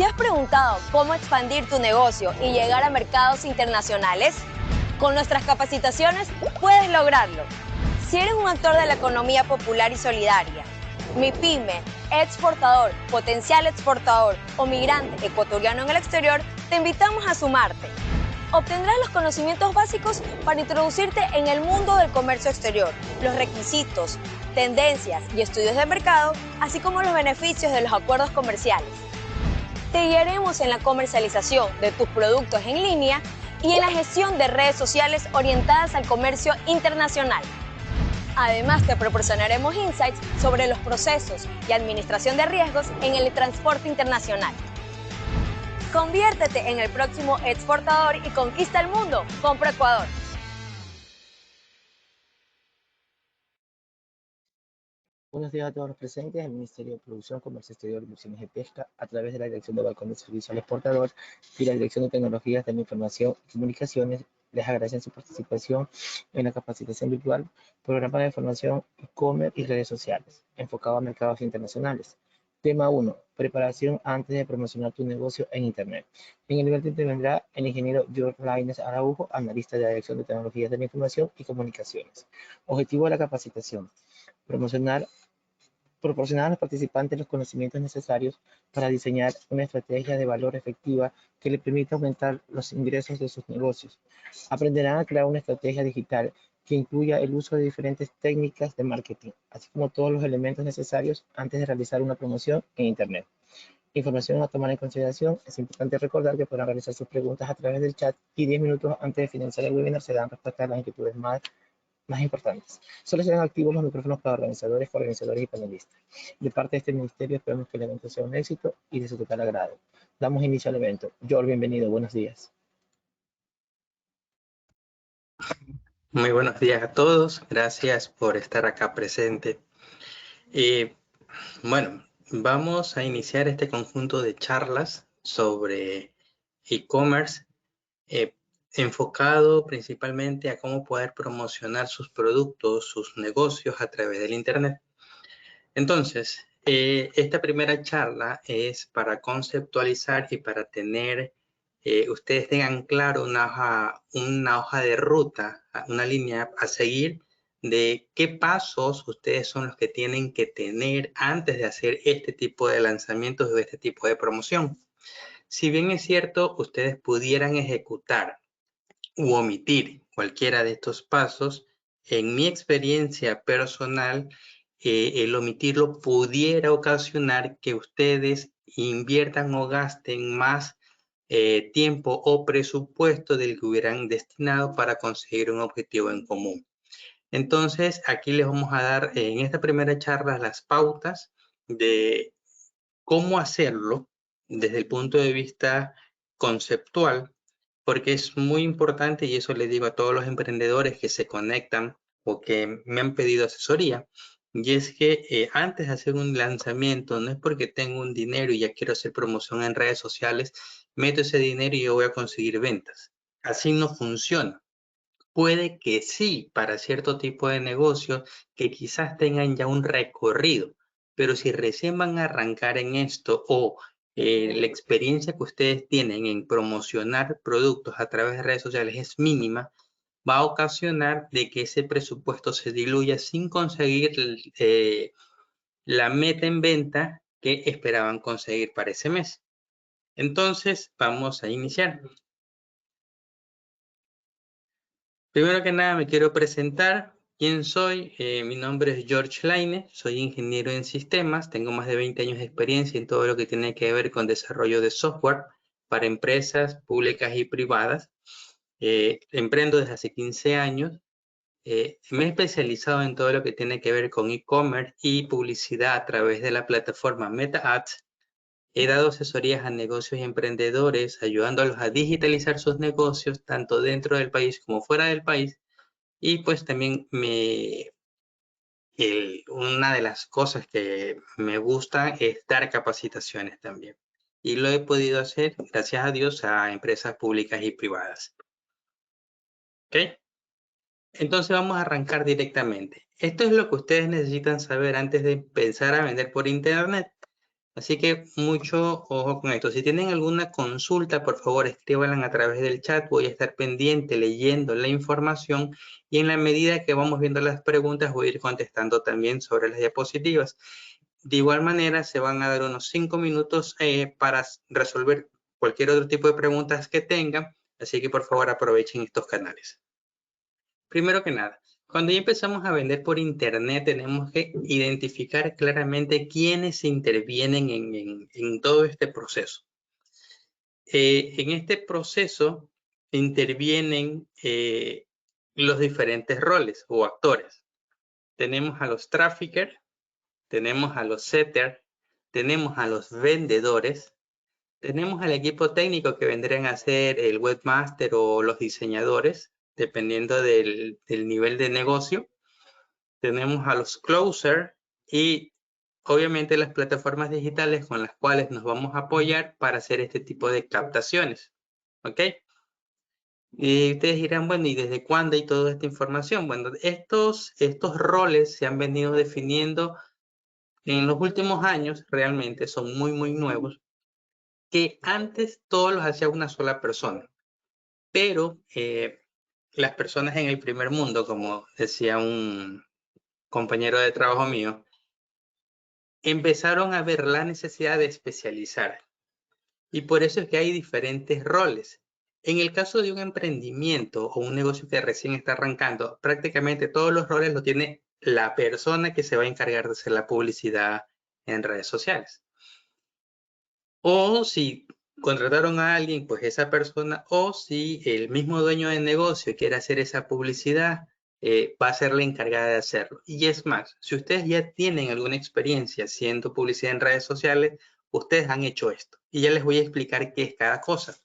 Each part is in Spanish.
¿Te has preguntado cómo expandir tu negocio y llegar a mercados internacionales? Con nuestras capacitaciones puedes lograrlo. Si eres un actor de la economía popular y solidaria, MIPYME, exportador, potencial exportador o migrante ecuatoriano en el exterior, te invitamos a sumarte. Obtendrás los conocimientos básicos para introducirte en el mundo del comercio exterior, los requisitos, tendencias y estudios de mercado, así como los beneficios de los acuerdos comerciales. Te guiaremos en la comercialización de tus productos en línea y en la gestión de redes sociales orientadas al comercio internacional. Además, te proporcionaremos insights sobre los procesos y administración de riesgos en el transporte internacional. Conviértete en el próximo exportador y conquista el mundo. Compra Ecuador. Buenos días a todos los presentes. El Ministerio de Producción, Comercio Exterior, Inversiones y Pesca, a través de la Dirección de Balcón de Servicio al Exportador y la Dirección de Tecnologías de la Información y Comunicaciones, les agradecen su participación en la capacitación virtual, programa de formación e-commerce y redes sociales, enfocado a mercados internacionales. Tema 1. Preparación antes de promocionar tu negocio en Internet. En el nivel intervendrá el ingeniero George Lainez Araujo, analista de la Dirección de Tecnologías de la Información y Comunicaciones. Objetivo de la capacitación: proporcionar a los participantes los conocimientos necesarios para diseñar una estrategia de valor efectiva que le permita aumentar los ingresos de sus negocios. Aprenderán a crear una estrategia digital que incluya el uso de diferentes técnicas de marketing, así como todos los elementos necesarios antes de realizar una promoción en Internet. Información a tomar en consideración: es importante recordar que podrán realizar sus preguntas a través del chat y 10 minutos antes de finalizar el webinar se dan respuestas a las inquietudes más importantes. Solo serán activos los micrófonos para organizadores, coorganizadores y panelistas. De parte de este ministerio esperamos que el evento sea un éxito y de su total agrado. Damos inicio al evento. George, bienvenido, buenos días. Muy buenos días a todos, gracias por estar acá presente. Bueno, vamos a iniciar este conjunto de charlas sobre e-commerce, enfocado principalmente a cómo poder promocionar sus productos, sus negocios a través del Internet. Entonces, esta primera charla es para conceptualizar y para tener, ustedes tengan claro una hoja de ruta, una línea a seguir de qué pasos ustedes son los que tienen que tener antes de hacer este tipo de lanzamientos o este tipo de promoción. Si bien es cierto, ustedes pudieran ejecutar u omitir cualquiera de estos pasos, en mi experiencia personal, el omitirlo pudiera ocasionar que ustedes inviertan o gasten más tiempo o presupuesto del que hubieran destinado para conseguir un objetivo en común. Entonces, aquí les vamos a dar en esta primera charla las pautas de cómo hacerlo desde el punto de vista conceptual, porque es muy importante, y eso le digo a todos los emprendedores que se conectan o que me han pedido asesoría, y es que antes de hacer un lanzamiento, no es porque tengo un dinero y ya quiero hacer promoción en redes sociales, meto ese dinero y yo voy a conseguir ventas. Así no funciona. Puede que sí, para cierto tipo de negocios que quizás tengan ya un recorrido, pero si recién van a arrancar en esto o la experiencia que ustedes tienen en promocionar productos a través de redes sociales es mínima, va a ocasionar de que ese presupuesto se diluya sin conseguir la meta en venta que esperaban conseguir para ese mes. Entonces, vamos a iniciar. Primero que nada me quiero presentar. ¿Quién soy? Mi nombre es George Lainez, soy ingeniero en sistemas, tengo más de 20 años de experiencia en todo lo que tiene que ver con desarrollo de software para empresas públicas y privadas. Emprendo desde hace 15 años. Me he especializado en todo lo que tiene que ver con e-commerce y publicidad a través de la plataforma MetaAds. He dado asesorías a negocios y emprendedores, ayudándolos a digitalizar sus negocios, tanto dentro del país como fuera del país. Y pues también una de las cosas que me gusta es dar capacitaciones también. Y lo he podido hacer, gracias a Dios, a empresas públicas y privadas. ¿Ok? Entonces vamos a arrancar directamente. Esto es lo que ustedes necesitan saber antes de empezar a vender por Internet. Así que mucho ojo con esto. Si tienen alguna consulta, por favor, escríbanla a través del chat. Voy a estar pendiente leyendo la información y en la medida que vamos viendo las preguntas voy a ir contestando también sobre las diapositivas. De igual manera, se van a dar unos 5 minutos para resolver cualquier otro tipo de preguntas que tengan. Así que por favor aprovechen estos canales. Primero que nada, cuando ya empezamos a vender por internet, tenemos que identificar claramente quiénes intervienen en todo este proceso. En este proceso intervienen los diferentes roles o actores. Tenemos a los traffickers, tenemos a los setters, tenemos a los vendedores, tenemos al equipo técnico que vendrían a ser el webmaster o los diseñadores, dependiendo del nivel de negocio. Tenemos a los closers y obviamente las plataformas digitales con las cuales nos vamos a apoyar para hacer este tipo de captaciones. ¿Ok? Y ustedes dirán, bueno, ¿y desde cuándo hay toda esta información? Bueno, estos roles se han venido definiendo en los últimos años, realmente son muy nuevos, que antes todos los hacía una sola persona. Pero las personas en el primer mundo, como decía un compañero de trabajo mío, empezaron a ver la necesidad de especializar. Y por eso es que hay diferentes roles. En el caso de un emprendimiento o un negocio que recién está arrancando, prácticamente todos los roles los tiene la persona que se va a encargar de hacer la publicidad en redes sociales. O si contrataron a alguien, pues esa persona, o si el mismo dueño del negocio quiere hacer esa publicidad, va a ser la encargada de hacerlo. Y es más, si ustedes ya tienen alguna experiencia haciendo publicidad en redes sociales, ustedes han hecho esto. Y ya les voy a explicar qué es cada cosa.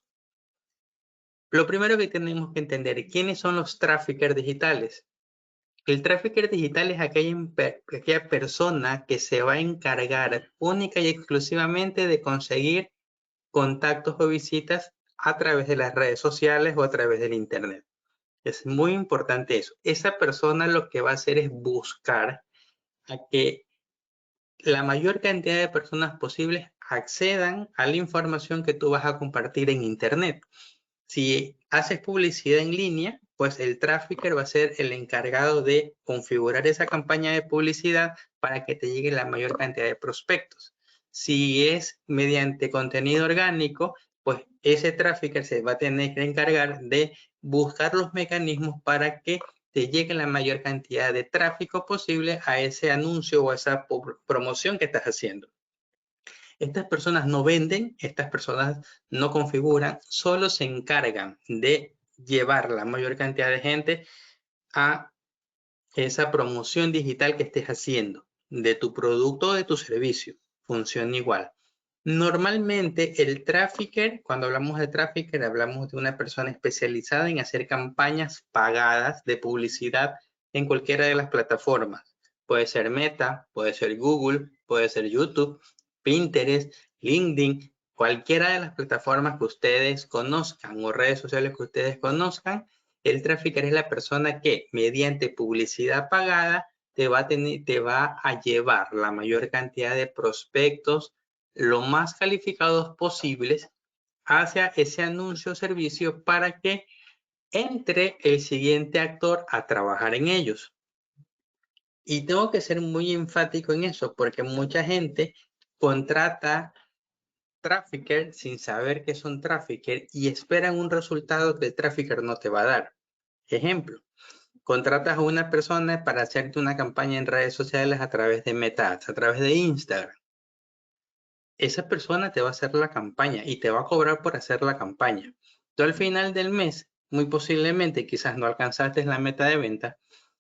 Lo primero que tenemos que entender es quiénes son los traffickers digitales. El trafficker digital es aquella persona que se va a encargar única y exclusivamente de conseguir contactos o visitas a través de las redes sociales o a través del internet. Es muy importante eso. Esa persona lo que va a hacer es buscar a que la mayor cantidad de personas posibles accedan a la información que tú vas a compartir en internet. Si haces publicidad en línea, pues el trafficker va a ser el encargado de configurar esa campaña de publicidad para que te llegue la mayor cantidad de prospectos. Si es mediante contenido orgánico, pues ese trafficker se va a tener que encargar de buscar los mecanismos para que te llegue la mayor cantidad de tráfico posible a ese anuncio o a esa promoción que estás haciendo. Estas personas no venden, estas personas no configuran, solo se encargan de llevar la mayor cantidad de gente a esa promoción digital que estés haciendo de tu producto o de tu servicio. Funciona igual. Normalmente el trafficker, cuando hablamos de trafficker, hablamos de una persona especializada en hacer campañas pagadas de publicidad en cualquiera de las plataformas. Puede ser Meta, puede ser Google, puede ser YouTube, Pinterest, LinkedIn, cualquiera de las plataformas que ustedes conozcan o redes sociales que ustedes conozcan. El trafficker es la persona que mediante publicidad pagada te va a llevar la mayor cantidad de prospectos lo más calificados posibles hacia ese anuncio o servicio para que entre el siguiente actor a trabajar en ellos. Y tengo que ser muy enfático en eso porque mucha gente contrata trafficker sin saber que son trafficker y esperan un resultado que el trafficker no te va a dar. Ejemplo, contratas a una persona para hacerte una campaña en redes sociales a través de Meta Ads, a través de Instagram. Esa persona te va a hacer la campaña y te va a cobrar por hacer la campaña. Tú al final del mes, muy posiblemente, quizás no alcanzaste la meta de venta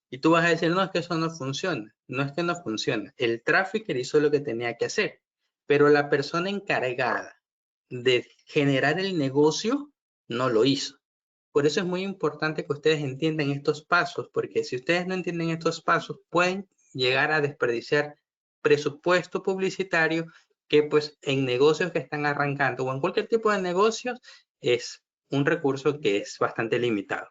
y tú vas a decir, no, es que eso no funciona. No es que no funciona. El trafficker hizo lo que tenía que hacer, pero la persona encargada de generar el negocio no lo hizo. Por eso es muy importante que ustedes entiendan estos pasos, porque si ustedes no entienden estos pasos, pueden llegar a desperdiciar presupuesto publicitario que pues en negocios que están arrancando o en cualquier tipo de negocios es un recurso que es bastante limitado.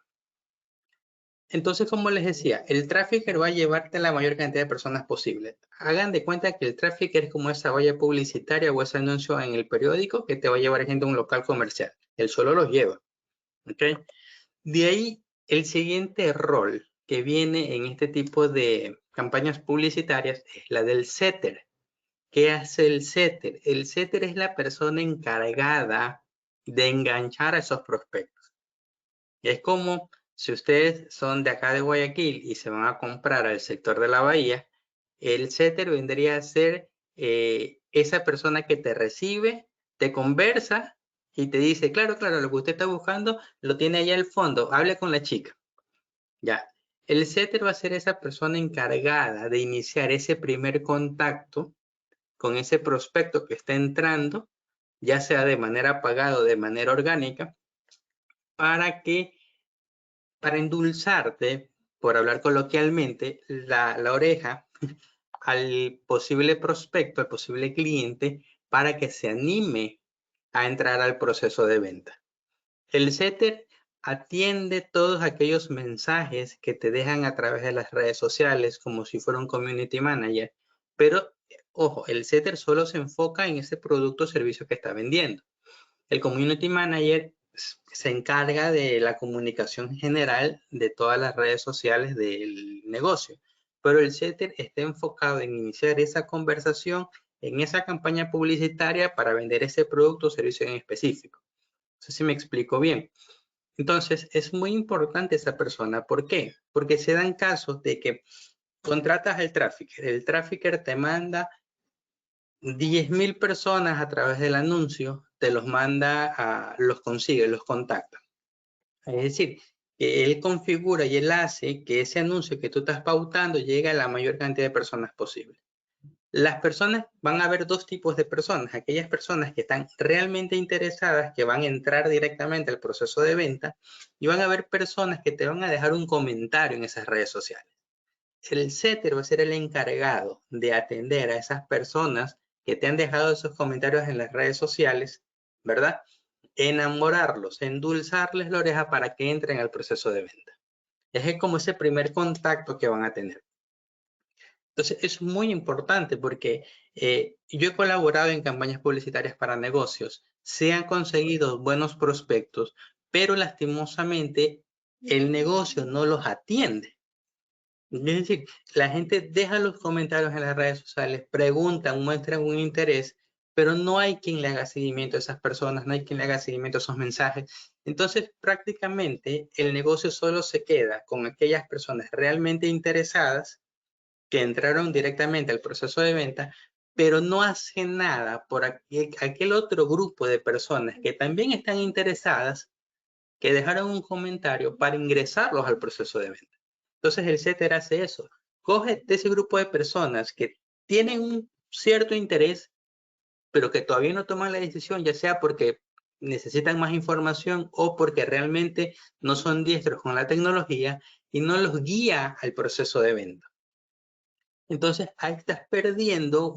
Entonces, como les decía, el trafficker va a llevarte a la mayor cantidad de personas posible. Hagan de cuenta que el trafficker es como esa valla publicitaria o ese anuncio en el periódico que te va a llevar gente a un local comercial. Él solo los lleva. ¿Ok? De ahí, el siguiente rol que viene en este tipo de campañas publicitarias es la del setter. ¿Qué hace el setter? El setter es la persona encargada de enganchar a esos prospectos. Es como si ustedes son de acá de Guayaquil y se van a comprar al sector de la bahía, el setter vendría a ser esa persona que te recibe, te conversa y te dice, claro, claro, lo que usted está buscando lo tiene allá al fondo, hable con la chica. Ya, el setter va a ser esa persona encargada de iniciar ese primer contacto con ese prospecto que está entrando, ya sea de manera pagada o de manera orgánica, para endulzarte, por hablar coloquialmente, la oreja al posible prospecto, al posible cliente, para que se anime a entrar al proceso de venta. El setter atiende todos aquellos mensajes que te dejan a través de las redes sociales, como si fuera un community manager, pero ojo, el setter solo se enfoca en ese producto o servicio que está vendiendo. El community manager se encarga de la comunicación general de todas las redes sociales del negocio, pero el setter está enfocado en iniciar esa conversación en esa campaña publicitaria para vender ese producto o servicio en específico. No sé si me explico bien. Entonces, es muy importante esa persona. ¿Por qué? Porque se dan casos de que contratas al trafficker. El trafficker te manda 10.000 personas a través del anuncio, te los manda, los consigue, los contacta. Es decir, que él configura y él hace que ese anuncio que tú estás pautando llegue a la mayor cantidad de personas posible. Las personas, van a haber dos tipos de personas, aquellas personas que están realmente interesadas, que van a entrar directamente al proceso de venta, y van a haber personas que te van a dejar un comentario en esas redes sociales. El setter va a ser el encargado de atender a esas personas que te han dejado esos comentarios en las redes sociales, ¿verdad? Enamorarlos, endulzarles la oreja para que entren al proceso de venta. Es como ese primer contacto que van a tener. Entonces, es muy importante porque yo he colaborado en campañas publicitarias para negocios, se han conseguido buenos prospectos, pero lastimosamente el negocio no los atiende. Es decir, la gente deja los comentarios en las redes sociales, preguntan, muestran un interés, pero no hay quien le haga seguimiento a esas personas, no hay quien le haga seguimiento a esos mensajes. Entonces, prácticamente el negocio solo se queda con aquellas personas realmente interesadas que entraron directamente al proceso de venta, pero no hacen nada por aquel otro grupo de personas que también están interesadas, que dejaron un comentario para ingresarlos al proceso de venta. Entonces el setter hace eso, coge de ese grupo de personas que tienen un cierto interés, pero que todavía no toman la decisión, ya sea porque necesitan más información o porque realmente no son diestros con la tecnología y no los guía al proceso de venta. Entonces ahí estás perdiendo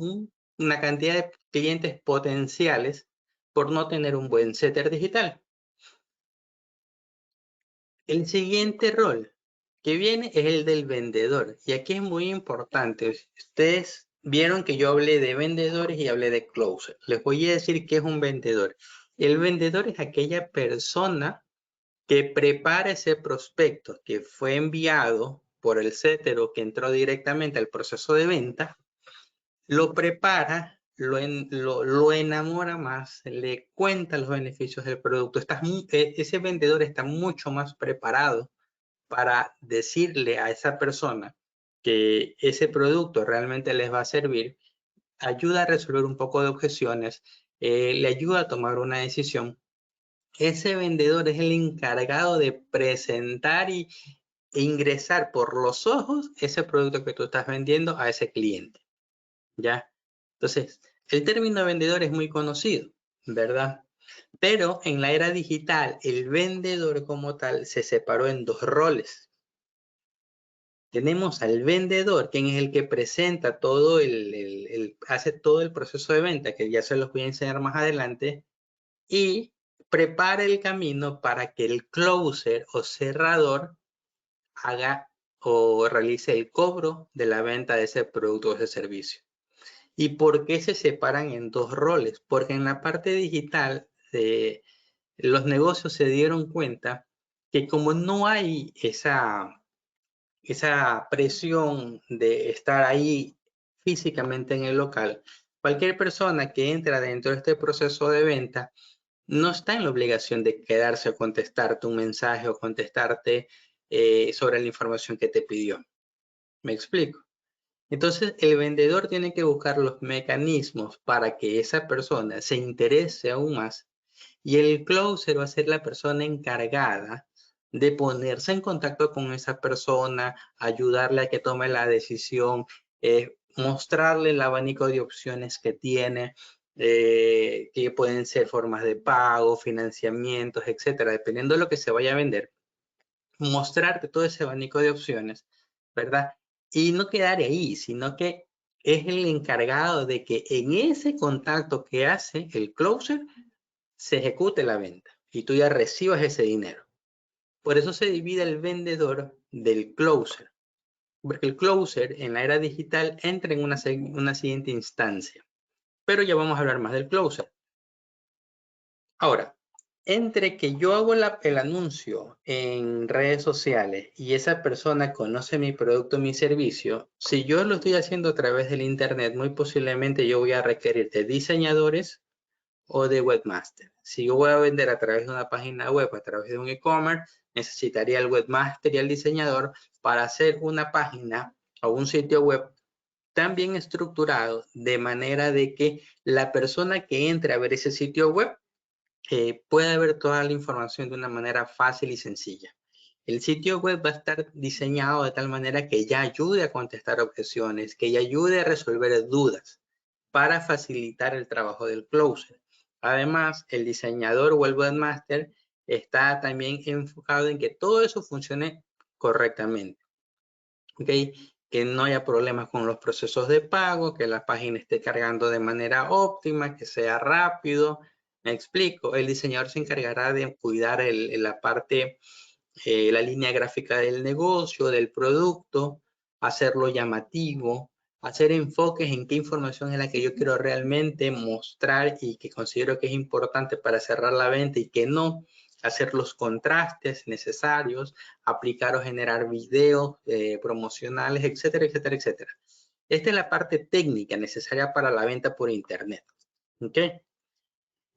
una cantidad de clientes potenciales por no tener un buen setter digital. El siguiente rol que viene es el del vendedor. Y aquí es muy importante. Ustedes vieron que yo hablé de vendedores y hablé de closer. Les voy a decir qué es un vendedor. El vendedor es aquella persona que prepara ese prospecto que fue enviado por el setter o que entró directamente al proceso de venta, lo prepara, lo enamora más, le cuenta los beneficios del producto. Ese vendedor está mucho más preparado para decirle a esa persona que ese producto realmente les va a servir, ayuda a resolver un poco de objeciones, le ayuda a tomar una decisión. Ese vendedor es el encargado de presentar e ingresar por los ojos ese producto que tú estás vendiendo a ese cliente, ¿ya? Entonces, el término vendedor es muy conocido, ¿verdad? Pero en la era digital, el vendedor como tal se separó en dos roles. Tenemos al vendedor, quien es el que presenta todo hace todo el proceso de venta, que ya se los voy a enseñar más adelante, y prepara el camino para que el closer o cerrador haga o realice el cobro de la venta de ese producto o ese servicio. ¿Y por qué se separan en dos roles? Porque en la parte digital, los negocios se dieron cuenta que como no hay esa presión de estar ahí físicamente en el local, cualquier persona que entra dentro de este proceso de venta no está en la obligación de quedarse o contestarte un mensaje o contestarte sobre la información que te pidió. ¿Me explico? Entonces, el vendedor tiene que buscar los mecanismos para que esa persona se interese aún más, y el closer va a ser la persona encargada de ponerse en contacto con esa persona, ayudarle a que tome la decisión, mostrarle el abanico de opciones que tiene, que pueden ser formas de pago, financiamientos, etcétera, dependiendo de lo que se vaya a vender. Mostrarte todo ese abanico de opciones, ¿verdad? Y no quedar ahí, sino que es el encargado de que en ese contacto que hace el closer se ejecute la venta y tú ya recibas ese dinero. Por eso se divide el vendedor del closer, porque el closer en la era digital entra en una siguiente instancia, pero ya vamos a hablar más del closer. Ahora, entre que yo hago el anuncio en redes sociales y esa persona conoce mi producto, mi servicio, si yo lo estoy haciendo a través del internet, muy posiblemente yo voy a requerir de diseñadores o de webmaster. Si yo voy a vender a través de una página web, a través de un e-commerce, necesitaría el webmaster y el diseñador para hacer una página o un sitio web tan bien estructurado de manera de que la persona que entre a ver ese sitio web pueda ver toda la información de una manera fácil y sencilla. El sitio web va a estar diseñado de tal manera que ya ayude a contestar objeciones, que ya ayude a resolver dudas para facilitar el trabajo del closer. Además, el diseñador o el webmaster está también enfocado en que todo eso funcione correctamente. ¿Okay? Que no haya problemas con los procesos de pago, que la página esté cargando de manera óptima, que sea rápido. Me explico, el diseñador se encargará de cuidar la parte, la línea gráfica del negocio, del producto, hacerlo llamativo, hacer enfoques en qué información es la que yo quiero realmente mostrar y que considero que es importante para cerrar la venta y que no, hacer los contrastes necesarios, aplicar o generar videos promocionales, etcétera, etcétera, etcétera. Esta es la parte técnica necesaria para la venta por internet. ¿Ok?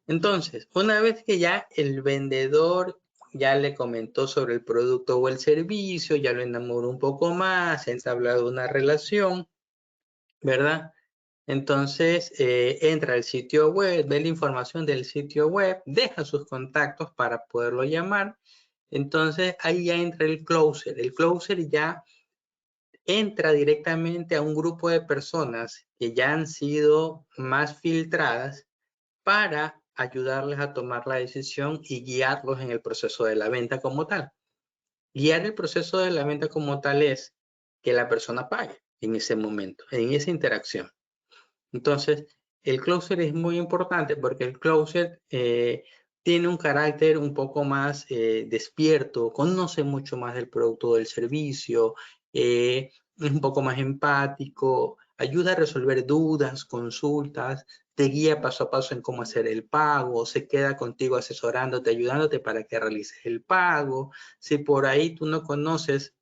Entonces, una vez que ya el vendedor ya le comentó sobre el producto o el servicio, ya lo enamoró un poco más, se ha entablado una relación, ¿verdad? Entonces, entra al sitio web, ve la información del sitio web, deja sus contactos para poderlo llamar. Entonces, ahí ya entra el closer. El closer ya entra directamente a un grupo de personas que ya han sido más filtradas para ayudarles a tomar la decisión y guiarlos en el proceso de la venta como tal. Guiar el proceso de la venta como tal es que la persona pague en ese momento, en esa interacción. Entonces, el closer es muy importante porque el closer tiene un carácter un poco más despierto, conoce mucho más del producto o del servicio, es un poco más empático, ayuda a resolver dudas, consultas, te guía paso a paso en cómo hacer el pago, se queda contigo asesorándote, ayudándote para que realices el pago. Si por ahí tú no conoces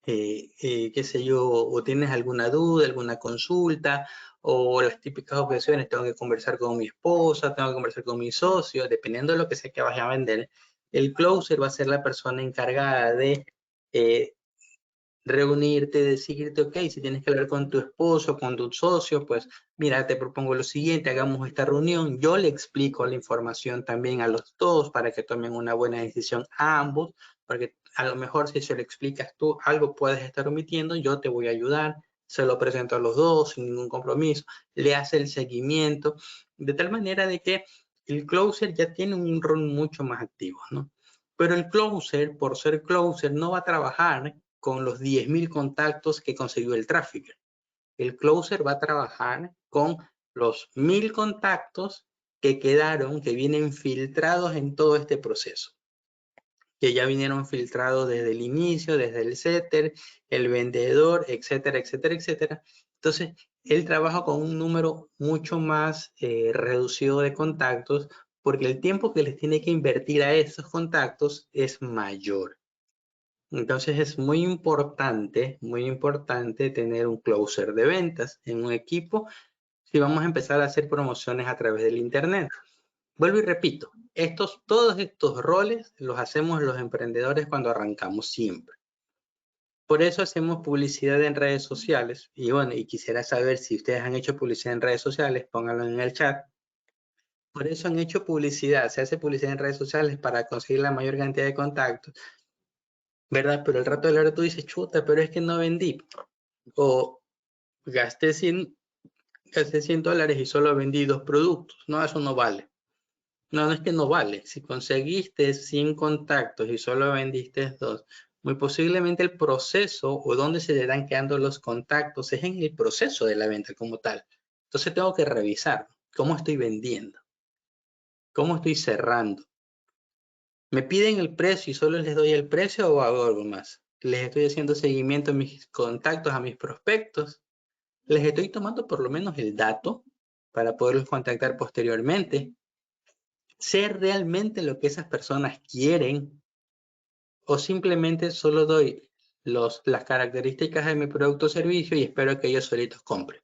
qué sé yo, o tienes alguna duda, alguna consulta, o las típicas objeciones, tengo que conversar con mi esposa, tengo que conversar con mi socio, dependiendo de lo que sea que vaya a vender, el closer va a ser la persona encargada de reunirte, decirte, ok, si tienes que hablar con tu esposo, con tu socio, pues mira, te propongo lo siguiente, hagamos esta reunión, yo le explico la información también a los dos para que tomen una buena decisión a ambos, porque a lo mejor si se lo explicas tú, algo puedes estar omitiendo, yo te voy a ayudar, se lo presento a los dos sin ningún compromiso, le hace el seguimiento, de tal manera de que el closer ya tiene un rol mucho más activo, ¿no? Pero el closer, por ser closer, no va a trabajar con los 10.000 contactos que consiguió el trafficker. El closer va a trabajar con los 1.000 contactos que quedaron, que vienen filtrados en todo este proceso. que ya vinieron filtrados desde el inicio, desde el setter, el vendedor, etcétera, etcétera, etcétera. Entonces, él trabaja con un número mucho más reducido de contactos, porque el tiempo que les tiene que invertir a esos contactos es mayor. Entonces es muy importante tener un closer de ventas en un equipo si vamos a empezar a hacer promociones a través del internet. Vuelvo y repito, todos estos roles los hacemos los emprendedores cuando arrancamos siempre. Por eso hacemos publicidad en redes sociales. Y bueno, y quisiera saber si ustedes han hecho publicidad en redes sociales, pónganlo en el chat. Por eso han hecho publicidad, se hace publicidad en redes sociales para conseguir la mayor cantidad de contactos, ¿verdad? Pero el rato de la hora tú dices, chuta, pero es que no vendí. O gasté $100 y solo vendí 2 productos. No, eso no vale. No, no es que no vale. Si conseguiste 100 contactos y solo vendiste 2, muy posiblemente el proceso o donde se le están quedando los contactos es en el proceso de la venta como tal. Entonces tengo que revisar cómo estoy vendiendo, cómo estoy cerrando. ¿Me piden el precio y solo les doy el precio o hago algo más? ¿Les estoy haciendo seguimiento a mis contactos, a mis prospectos? ¿Les estoy tomando por lo menos el dato para poderlos contactar posteriormente? ¿Sé realmente lo que esas personas quieren? ¿O simplemente solo doy las características de mi producto o servicio y espero que ellos solitos compren?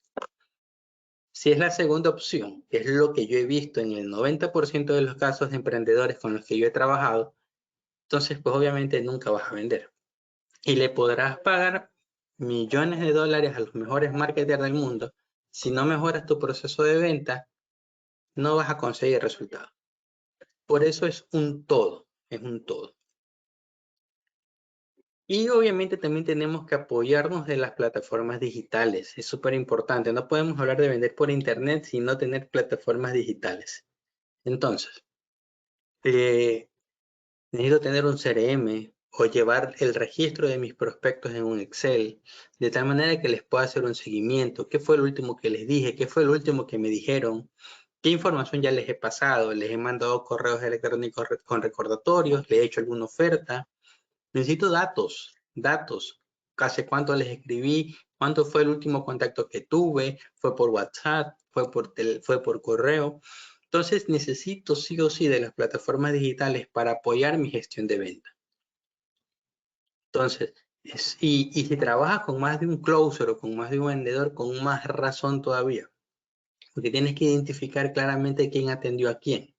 Si es la segunda opción, que es lo que yo he visto en el 90% de los casos de emprendedores con los que yo he trabajado, entonces pues obviamente nunca vas a vender. Y le podrás pagar millones de dólares a los mejores marketers del mundo. Si no mejoras tu proceso de venta, no vas a conseguir resultados. Por eso es un todo, es un todo. Y obviamente también tenemos que apoyarnos de las plataformas digitales. Es súper importante. No podemos hablar de vender por internet sin no tener plataformas digitales. Entonces, necesito tener un CRM o llevar el registro de mis prospectos en un Excel, de tal manera que les pueda hacer un seguimiento. ¿Qué fue lo último que les dije? ¿Qué fue lo último que me dijeron? ¿Qué información ya les he pasado? ¿Les he mandado correos electrónicos con recordatorios? ¿Les he hecho alguna oferta? Necesito datos. ¿Hace cuánto les escribí? ¿Cuánto fue el último contacto que tuve? ¿Fue por WhatsApp? ¿Fue por correo? Entonces necesito sí o sí de las plataformas digitales para apoyar mi gestión de venta. Entonces, y si trabajas con más de un closer o con más de un vendedor, con más razón todavía. Porque tienes que identificar claramente quién atendió a quién.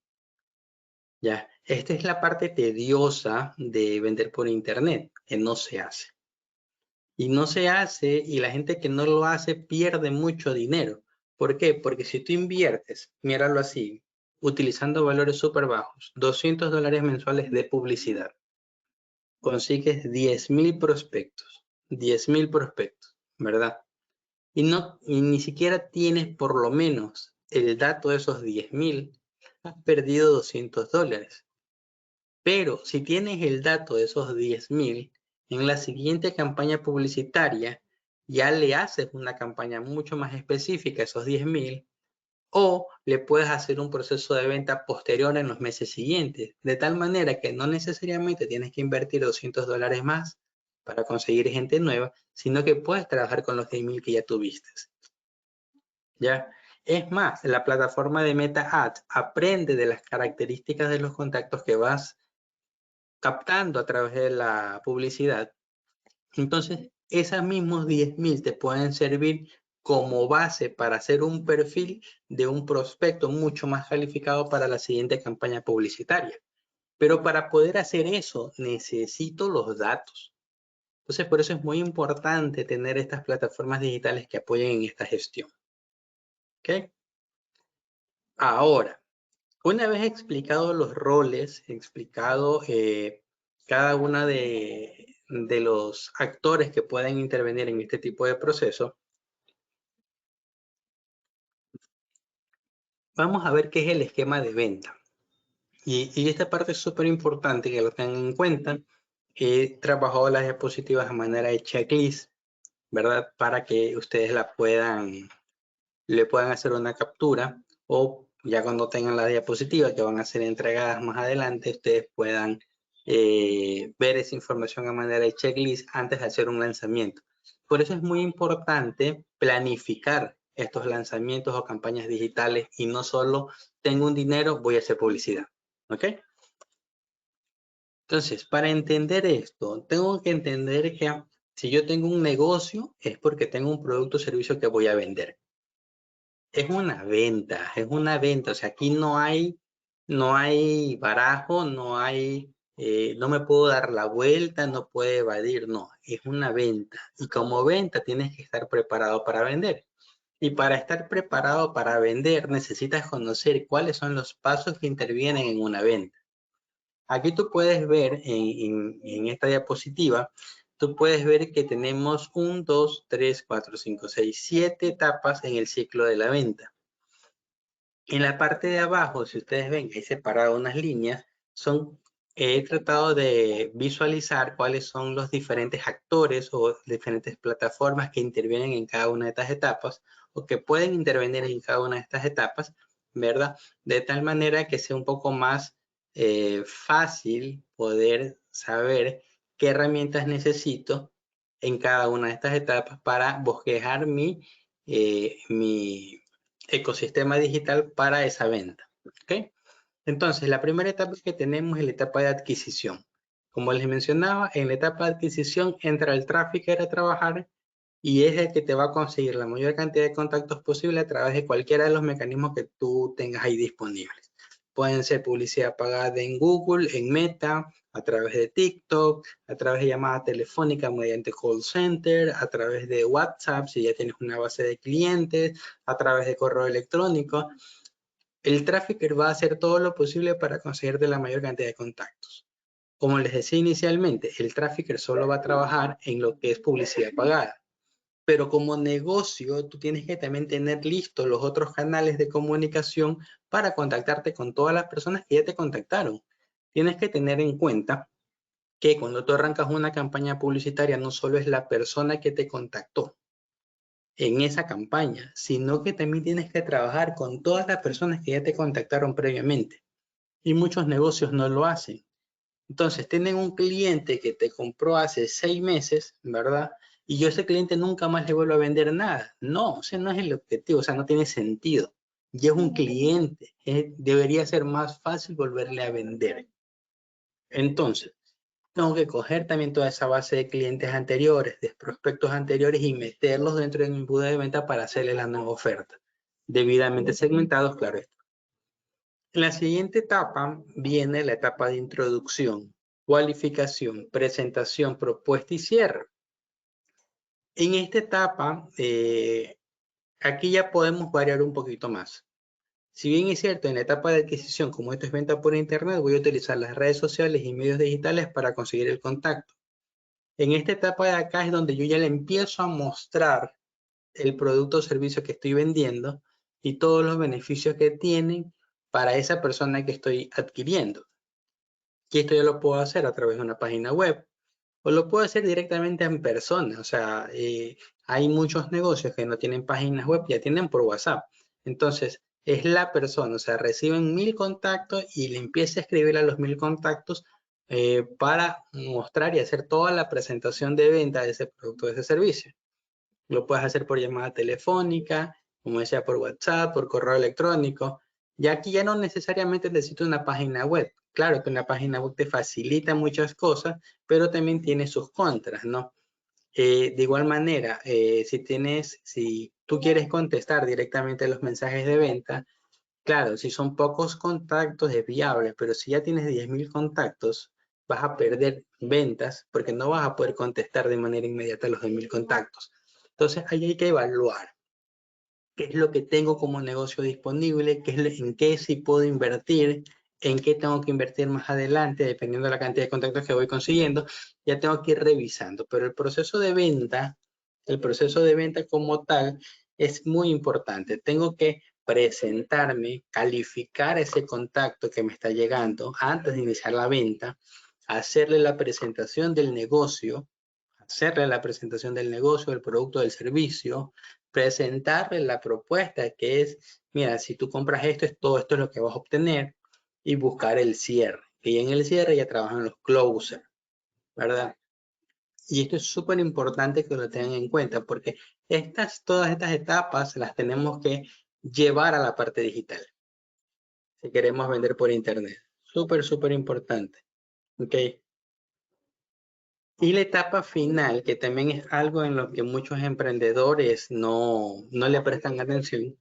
Ya, esta es la parte tediosa de vender por internet, que no se hace. Y no se hace, y la gente que no lo hace pierde mucho dinero. ¿Por qué? Porque si tú inviertes, míralo así, utilizando valores súper bajos, $200 mensuales de publicidad, consigues 10,000 prospectos, 10,000 prospectos, ¿verdad? Y ni siquiera tienes por lo menos el dato de esos 10,000, has perdido $200. Pero si tienes el dato de esos 10,000, en la siguiente campaña publicitaria ya le haces una campaña mucho más específica a esos 10,000 o le puedes hacer un proceso de venta posterior en los meses siguientes, de tal manera que no necesariamente tienes que invertir $200 más para conseguir gente nueva, sino que puedes trabajar con los 10,000 que ya tuviste. ¿Ya? Es más, la plataforma de Meta Ads aprende de las características de los contactos que vas captando a través de la publicidad. Entonces, esos mismos 10,000 te pueden servir como base para hacer un perfil de un prospecto mucho más calificado para la siguiente campaña publicitaria. Pero para poder hacer eso, necesito los datos. Entonces, por eso es muy importante tener estas plataformas digitales que apoyen en esta gestión. ¿Ok? Ahora, una vez explicado los roles, explicado cada una de los actores que pueden intervenir en este tipo de proceso, vamos a ver qué es el esquema de venta. Y esta parte es súper importante que lo tengan en cuenta. He trabajado las diapositivas de manera de checklist, ¿verdad? Para que ustedes le puedan hacer una captura o ya cuando tengan las diapositivas que van a ser entregadas más adelante, ustedes puedan ver esa información a manera de checklist antes de hacer un lanzamiento. Por eso es muy importante planificar estos lanzamientos o campañas digitales y no solo tengo un dinero, voy a hacer publicidad. ¿Ok? Entonces, para entender esto, tengo que entender que si yo tengo un negocio es porque tengo un producto o servicio que voy a vender. Es una venta, es una venta. O sea, aquí no hay barajo, no me puedo dar la vuelta, no puedo evadir, no. Es una venta. Y como venta tienes que estar preparado para vender. Y para estar preparado para vender necesitas conocer cuáles son los pasos que intervienen en una venta. Aquí tú puedes ver en esta diapositiva, tú puedes ver que tenemos 1, 2, 3, 4, 5, 6, 7 etapas en el ciclo de la venta. En la parte de abajo, si ustedes ven, hay separado unas líneas, he tratado de visualizar cuáles son los diferentes actores o diferentes plataformas que intervienen en cada una de estas etapas o que pueden intervenir en cada una de estas etapas, ¿verdad? De tal manera que sea un poco más fácil poder saber qué herramientas necesito en cada una de estas etapas para bosquejar mi ecosistema digital para esa venta. ¿Ok? Entonces, la primera etapa que tenemos es la etapa de adquisición. Como les mencionaba, en la etapa de adquisición entra el trafficker a trabajar y es el que te va a conseguir la mayor cantidad de contactos posible a través de cualquiera de los mecanismos que tú tengas ahí disponibles. Pueden ser publicidad pagada en Google, en Meta, a través de TikTok, a través de llamada telefónica mediante call center, a través de WhatsApp, si ya tienes una base de clientes, a través de correo electrónico. El trafficker va a hacer todo lo posible para conseguirte la mayor cantidad de contactos. Como les decía inicialmente, el trafficker solo va a trabajar en lo que es publicidad pagada. Pero como negocio, tú tienes que también tener listos los otros canales de comunicación para contactarte con todas las personas que ya te contactaron. Tienes que tener en cuenta que cuando tú arrancas una campaña publicitaria, no solo es la persona que te contactó en esa campaña, sino que también tienes que trabajar con todas las personas que ya te contactaron previamente. Y muchos negocios no lo hacen. Entonces, tienen un cliente que te compró hace 6 meses, ¿verdad? Y yo a ese cliente nunca más le vuelvo a vender nada. No, ese no es el objetivo, o sea, no tiene sentido. Y es un cliente, debería ser más fácil volverle a vender. Entonces, tengo que coger también toda esa base de clientes anteriores, de prospectos anteriores y meterlos dentro de mi embudo de venta para hacerle la nueva oferta. Debidamente segmentados, claro está. En la siguiente etapa viene la etapa de introducción, cualificación, presentación, propuesta y cierre. En esta etapa, aquí ya podemos variar un poquito más. Si bien es cierto, en la etapa de adquisición, como esto es venta por internet, voy a utilizar las redes sociales y medios digitales para conseguir el contacto. En esta etapa de acá es donde yo ya le empiezo a mostrar el producto o servicio que estoy vendiendo y todos los beneficios que tienen para esa persona que estoy adquiriendo. Y esto yo lo puedo hacer a través de una página web o lo puedo hacer directamente en persona. O sea, hay muchos negocios que no tienen páginas web, ya tienen por WhatsApp. Entonces, es la persona, o sea, reciben 1000 contactos y le empieza a escribir a los 1000 contactos para mostrar y hacer toda la presentación de venta de ese producto, de ese servicio. Lo puedes hacer por llamada telefónica, como decía, por WhatsApp, por correo electrónico. Y aquí ya no necesariamente necesito una página web. Claro que una página web te facilita muchas cosas, pero también tiene sus contras, ¿no? De igual manera, si tú quieres contestar directamente los mensajes de venta, claro, si son pocos contactos es viable, pero si ya tienes 10.000 contactos, vas a perder ventas porque no vas a poder contestar de manera inmediata los 10.000 contactos. Entonces, ahí hay que evaluar qué es lo que tengo como negocio disponible, en qué sí puedo invertir, en qué tengo que invertir más adelante, dependiendo de la cantidad de contactos que voy consiguiendo, ya tengo que ir revisando. Pero el proceso de venta como tal es muy importante. Tengo que presentarme, calificar ese contacto que me está llegando antes de iniciar la venta, hacerle la presentación del negocio, del producto, del servicio, presentarle la propuesta que es, mira, si tú compras esto, todo esto es lo que vas a obtener y buscar el cierre. Y en el cierre ya trabajan los closers, ¿verdad? Y esto es súper importante que lo tengan en cuenta porque todas estas etapas las tenemos que llevar a la parte digital. Si queremos vender por internet. Súper, súper importante. ¿Ok? Y la etapa final, que también es algo en lo que muchos emprendedores no le prestan atención,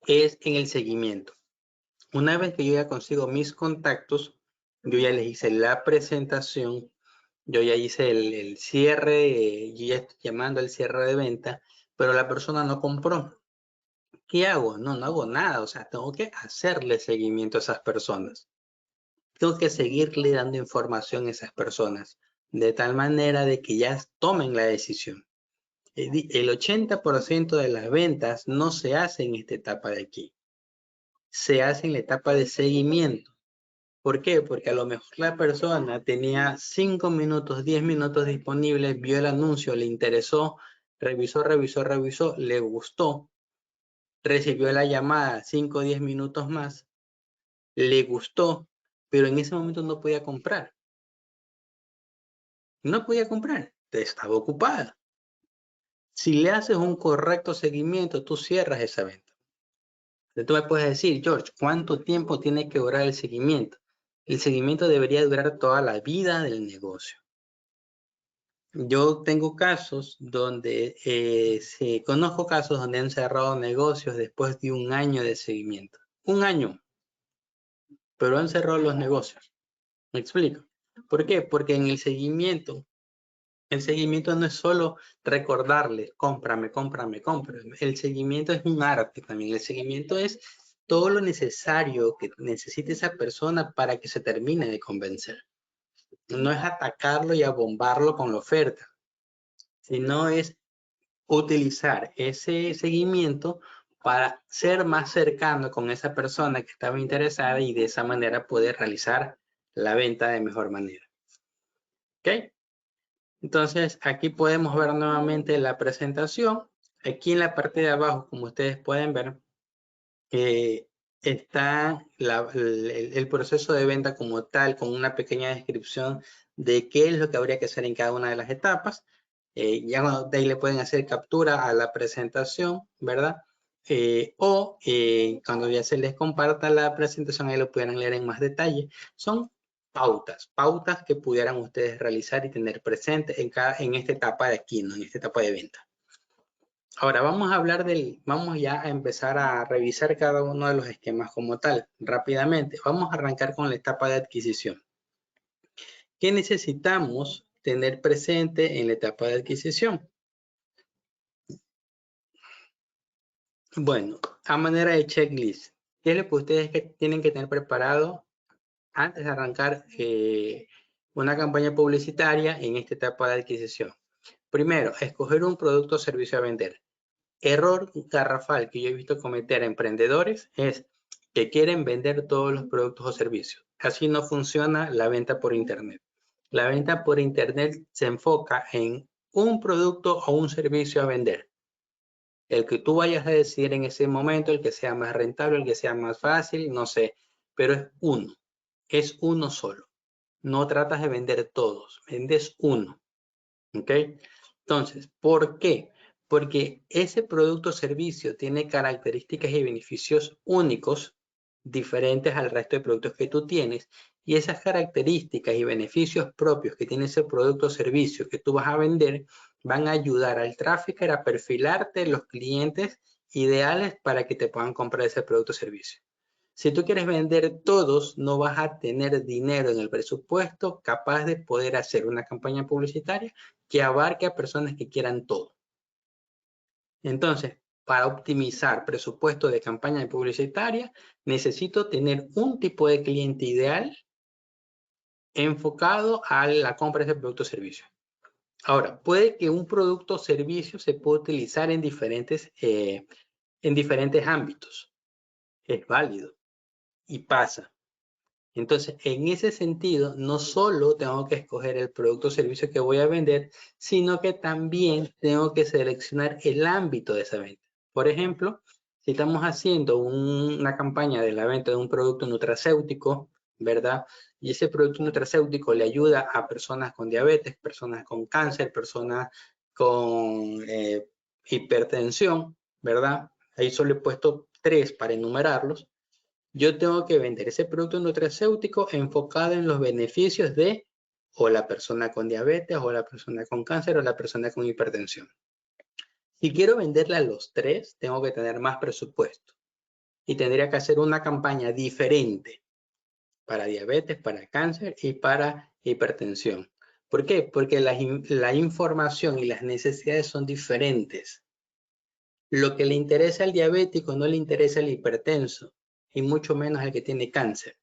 es en el seguimiento. Una vez que yo ya consigo mis contactos, yo ya les hice la presentación, yo ya hice el cierre, yo ya estoy llamando al cierre de venta, pero la persona no compró. ¿Qué hago? No hago nada. O sea, tengo que hacerle seguimiento a esas personas. Tengo que seguirle dando información a esas personas, de tal manera de que ya tomen la decisión. El 80% de las ventas no se hace en esta etapa de aquí. Se hace en la etapa de seguimiento. ¿Por qué? Porque a lo mejor la persona tenía 5 minutos, 10 minutos disponibles, vio el anuncio, le interesó, revisó, le gustó, recibió la llamada 5 o 10 minutos más, le gustó, pero en ese momento no podía comprar. No podía comprar, estaba ocupada. Si le haces un correcto seguimiento, tú cierras esa venta. Entonces tú me puedes decir, George, ¿cuánto tiempo tiene que durar el seguimiento? El seguimiento debería durar toda la vida del negocio. Yo tengo casos donde, conozco casos donde han cerrado negocios después de 1 año de seguimiento. 1 año, pero han cerrado los negocios. ¿Me explico? ¿Por qué? Porque en el seguimiento no es solo recordarle, cómprame. El seguimiento es un arte también. El seguimiento es todo lo necesario que necesite esa persona para que se termine de convencer. No es atacarlo y abombarlo con la oferta, sino es utilizar ese seguimiento para ser más cercano con esa persona que estaba interesada y de esa manera poder realizar la venta de mejor manera. ¿Ok? Entonces, aquí podemos ver nuevamente la presentación. Aquí en la parte de abajo, como ustedes pueden ver, está el proceso de venta como tal, con una pequeña descripción de qué es lo que habría que hacer en cada una de las etapas. Ya de ahí le pueden hacer captura a la presentación, ¿verdad? Cuando ya se les comparta la presentación, ahí lo pueden leer en más detalle. Son pautas que pudieran ustedes realizar y tener presente en esta etapa de aquí, ¿no? En esta etapa de venta. Ahora vamos ya a empezar a revisar cada uno de los esquemas como tal, rápidamente. Vamos a arrancar con la etapa de adquisición. ¿Qué necesitamos tener presente en la etapa de adquisición? Bueno, a manera de checklist, ¿qué es lo que ustedes tienen que tener preparado antes de arrancar una campaña publicitaria en esta etapa de adquisición? Primero, escoger un producto o servicio a vender. Error garrafal que yo he visto cometer a emprendedores es que quieren vender todos los productos o servicios. Así no funciona la venta por internet. La venta por internet se enfoca en un producto o un servicio a vender. El que tú vayas a decidir en ese momento, el que sea más rentable, el que sea más fácil, no sé, pero es uno solo. No tratas de vender todos, vendes uno. ¿Ok? Entonces, ¿por qué? Porque ese producto o servicio tiene características y beneficios únicos, diferentes al resto de productos que tú tienes, y esas características y beneficios propios que tiene ese producto o servicio que tú vas a vender van a ayudar al trafficker a perfilarte los clientes ideales para que te puedan comprar ese producto o servicio. Si tú quieres vender todos, no vas a tener dinero en el presupuesto capaz de poder hacer una campaña publicitaria que abarque a personas que quieran todo. Entonces, para optimizar presupuesto de campaña publicitaria, necesito tener un tipo de cliente ideal enfocado a la compra de ese producto o servicio. Ahora, puede que un producto o servicio se pueda utilizar en diferentes ámbitos. Es válido y pasa. Entonces, en ese sentido, no solo tengo que escoger el producto o servicio que voy a vender, sino que también tengo que seleccionar el ámbito de esa venta. Por ejemplo, Si estamos haciendo una campaña de la venta de un producto nutracéutico, ¿verdad? Y ese producto nutracéutico le ayuda a personas con diabetes, personas con cáncer, personas con hipertensión, ¿verdad? Ahí solo he puesto 3 para enumerarlos. Yo tengo que vender ese producto nutracéutico enfocado en los beneficios de o la persona con diabetes, o la persona con cáncer, o la persona con hipertensión. Si quiero venderle a los 3, tengo que tener más presupuesto. Y tendría que hacer una campaña diferente para diabetes, para cáncer y para hipertensión. ¿Por qué? Porque la información y las necesidades son diferentes. Lo que le interesa al diabético no le interesa al hipertenso, y mucho menos al que tiene cáncer.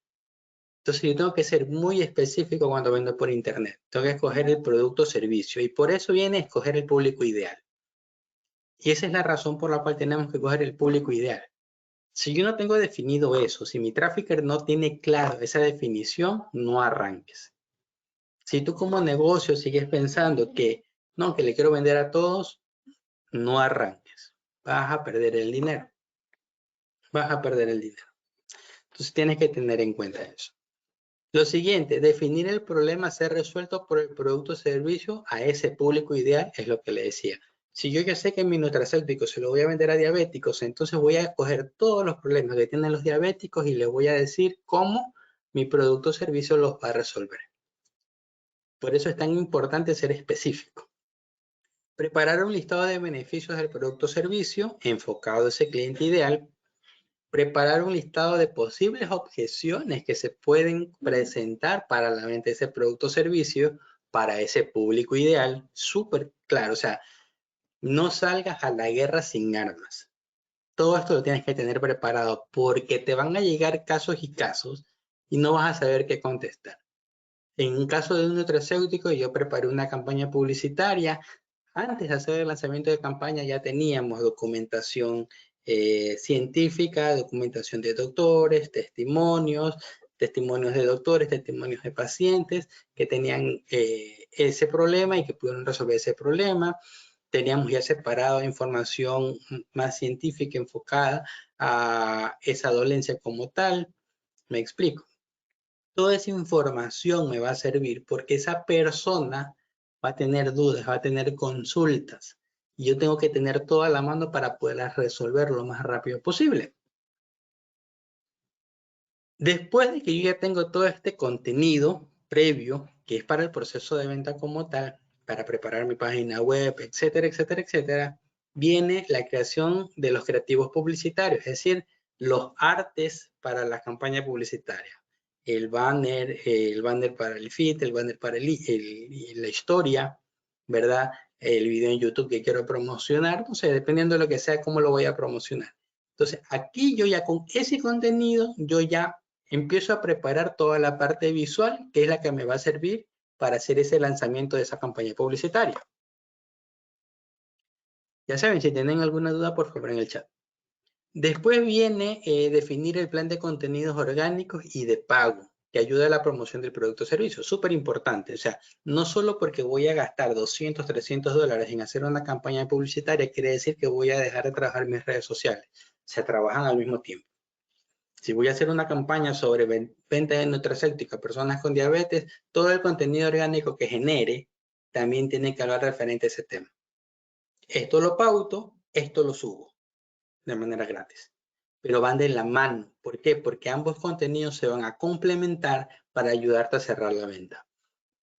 Entonces yo tengo que ser muy específico cuando vendo por internet. Tengo que escoger el producto o servicio, y por eso viene a escoger el público ideal. Y esa es la razón por la cual tenemos que escoger el público ideal. Si yo no tengo definido eso, si mi trafficker no tiene claro esa definición, no arranques. Si tú como negocio sigues pensando que no, que le quiero vender a todos, no arranques. Vas a perder el dinero. Vas a perder el dinero. Entonces tienes que tener en cuenta eso. Lo siguiente, definir el problema a ser resuelto por el producto o servicio a ese público ideal, es lo que le decía. Si yo ya sé que mi nutracéutico se lo voy a vender a diabéticos, entonces voy a escoger todos los problemas que tienen los diabéticos y les voy a decir cómo mi producto o servicio los va a resolver. Por eso es tan importante ser específico. Preparar un listado de beneficios del producto o servicio enfocado a ese cliente ideal. Preparar un listado de posibles objeciones que se pueden presentar para la venta de ese producto o servicio para ese público ideal. Súper claro, o sea, no salgas a la guerra sin armas. Todo esto lo tienes que tener preparado porque te van a llegar casos y casos y no vas a saber qué contestar. En un caso de un nutracéutico, yo preparé una campaña publicitaria. Antes de hacer el lanzamiento de campaña ya teníamos documentación científica, documentación de doctores, testimonios de doctores, testimonios de pacientes que tenían ese problema y que pudieron resolver ese problema. Teníamos ya separado información más científica enfocada a esa dolencia como tal. Me explico. Toda esa información me va a servir porque esa persona va a tener dudas, va a tener consultas. Y yo tengo que tener toda la mano para poderlas resolver lo más rápido posible. Después de que yo ya tengo todo este contenido previo, que es para el proceso de venta como tal, para preparar mi página web, etcétera, etcétera, etcétera, viene la creación de los creativos publicitarios, es decir, los artes para la campaña publicitaria. El banner para el feed, el banner para la historia, ¿verdad? El video en YouTube que quiero promocionar, no sé, dependiendo de lo que sea, cómo lo voy a promocionar. Entonces, aquí yo ya con ese contenido, yo ya empiezo a preparar toda la parte visual, que es la que me va a servir para hacer ese lanzamiento de esa campaña publicitaria. Ya saben, si tienen alguna duda, por favor en el chat. Después viene definir el plan de contenidos orgánicos y de pago, que ayuda a la promoción del producto o servicio. Súper importante. O sea, no solo porque voy a gastar 200, 300 dólares en hacer una campaña publicitaria, quiere decir que voy a dejar de trabajar mis redes sociales. Se trabajan al mismo tiempo. Si voy a hacer una campaña sobre venta de nutracéutica a personas con diabetes, todo el contenido orgánico que genere también tiene que hablar referente a ese tema. Esto lo pauto, esto lo subo de manera gratis. Pero van de la mano. ¿Por qué? Porque ambos contenidos se van a complementar para ayudarte a cerrar la venta.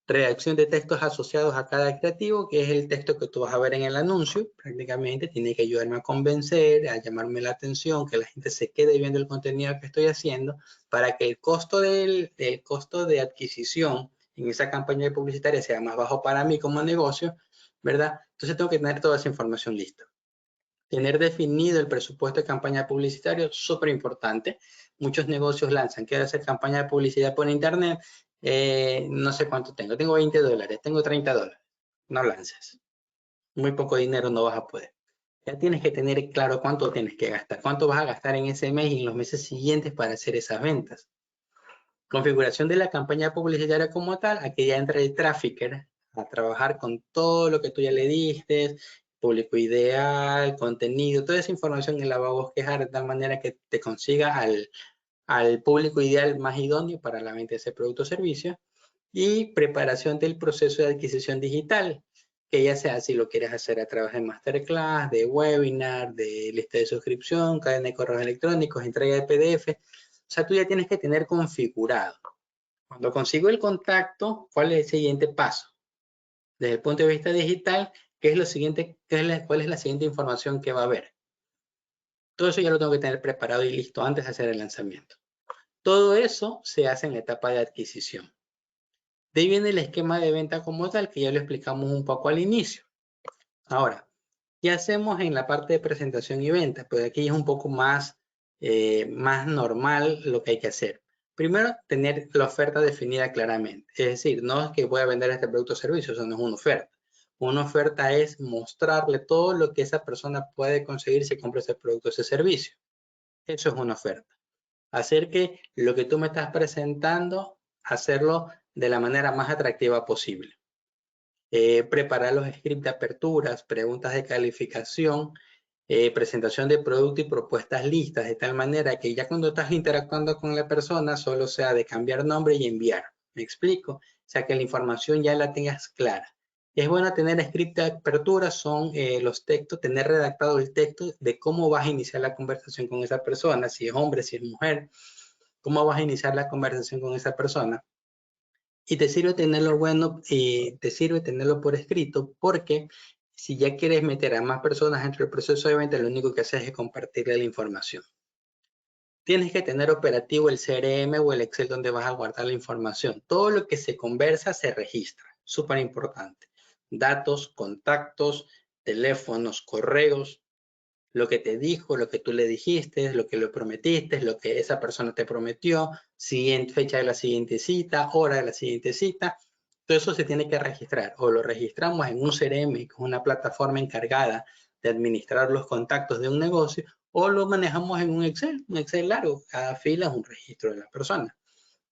Redacción de textos asociados a cada creativo, que es el texto que tú vas a ver en el anuncio. Prácticamente tiene que ayudarme a convencer, a llamarme la atención, que la gente se quede viendo el contenido que estoy haciendo, para que el costo de adquisición en esa campaña publicitaria sea más bajo para mí como negocio, ¿verdad? Entonces tengo que tener toda esa información lista. Tener definido el presupuesto de campaña publicitaria es súper importante. Muchos negocios lanzan, quiero hacer campaña de publicidad por internet, no sé cuánto tengo 20 dólares, tengo 30 dólares. No lances. Muy poco dinero no vas a poder. Ya tienes que tener claro cuánto tienes que gastar, cuánto vas a gastar en ese mes y en los meses siguientes para hacer esas ventas. Configuración de la campaña publicitaria como tal, aquí ya entra el trafficker a trabajar con todo lo que tú ya le diste, público ideal, contenido, toda esa información él la va a bosquejar de tal manera que te consiga al público ideal más idóneo para la venta de ese producto o servicio. Y preparación del proceso de adquisición digital, que ya sea si lo quieres hacer a través de masterclass, de webinar, de lista de suscripción, cadena de correos electrónicos, entrega de PDF. O sea, tú ya tienes que tener configurado. Cuando consigo el contacto, ¿cuál es el siguiente paso? Desde el punto de vista digital, ¿qué es lo siguiente? ¿Cuál es la siguiente información que va a haber? Todo eso ya lo tengo que tener preparado y listo antes de hacer el lanzamiento. Todo eso se hace en la etapa de adquisición. De ahí viene el esquema de venta como tal, que ya lo explicamos un poco al inicio. Ahora, ¿qué hacemos en la parte de presentación y venta? Pues aquí es un poco más normal lo que hay que hacer. Primero, tener la oferta definida claramente. Es decir, no es que voy a vender este producto o servicio, eso no es una oferta. Una oferta es mostrarle todo lo que esa persona puede conseguir si compra ese producto o ese servicio. Eso es una oferta. Hacer que lo que tú me estás presentando, hacerlo de la manera más atractiva posible. Preparar los scripts de aperturas, preguntas de calificación, presentación de producto y propuestas listas, de tal manera que ya cuando estás interactuando con la persona, solo sea de cambiar nombre y enviar. ¿Me explico? O sea, que la información ya la tengas clara. Es bueno tener script de apertura, son los textos, tener redactado el texto de cómo vas a iniciar la conversación con esa persona, si es hombre, si es mujer, cómo vas a iniciar la conversación con esa persona. Y te sirve tenerlo te sirve tenerlo por escrito, porque si ya quieres meter a más personas dentro del proceso de venta, lo único que haces es compartirle la información. Tienes que tener operativo el CRM o el Excel donde vas a guardar la información. Todo lo que se conversa se registra. Súper importante. Datos, contactos, teléfonos, correos, lo que te dijo, lo que tú le dijiste, lo que le prometiste, lo que esa persona te prometió, fecha de la siguiente cita, hora de la siguiente cita. Todo eso se tiene que registrar, o lo registramos en un CRM, que es una plataforma encargada de administrar los contactos de un negocio, o lo manejamos en un Excel largo. Cada fila es un registro de la persona.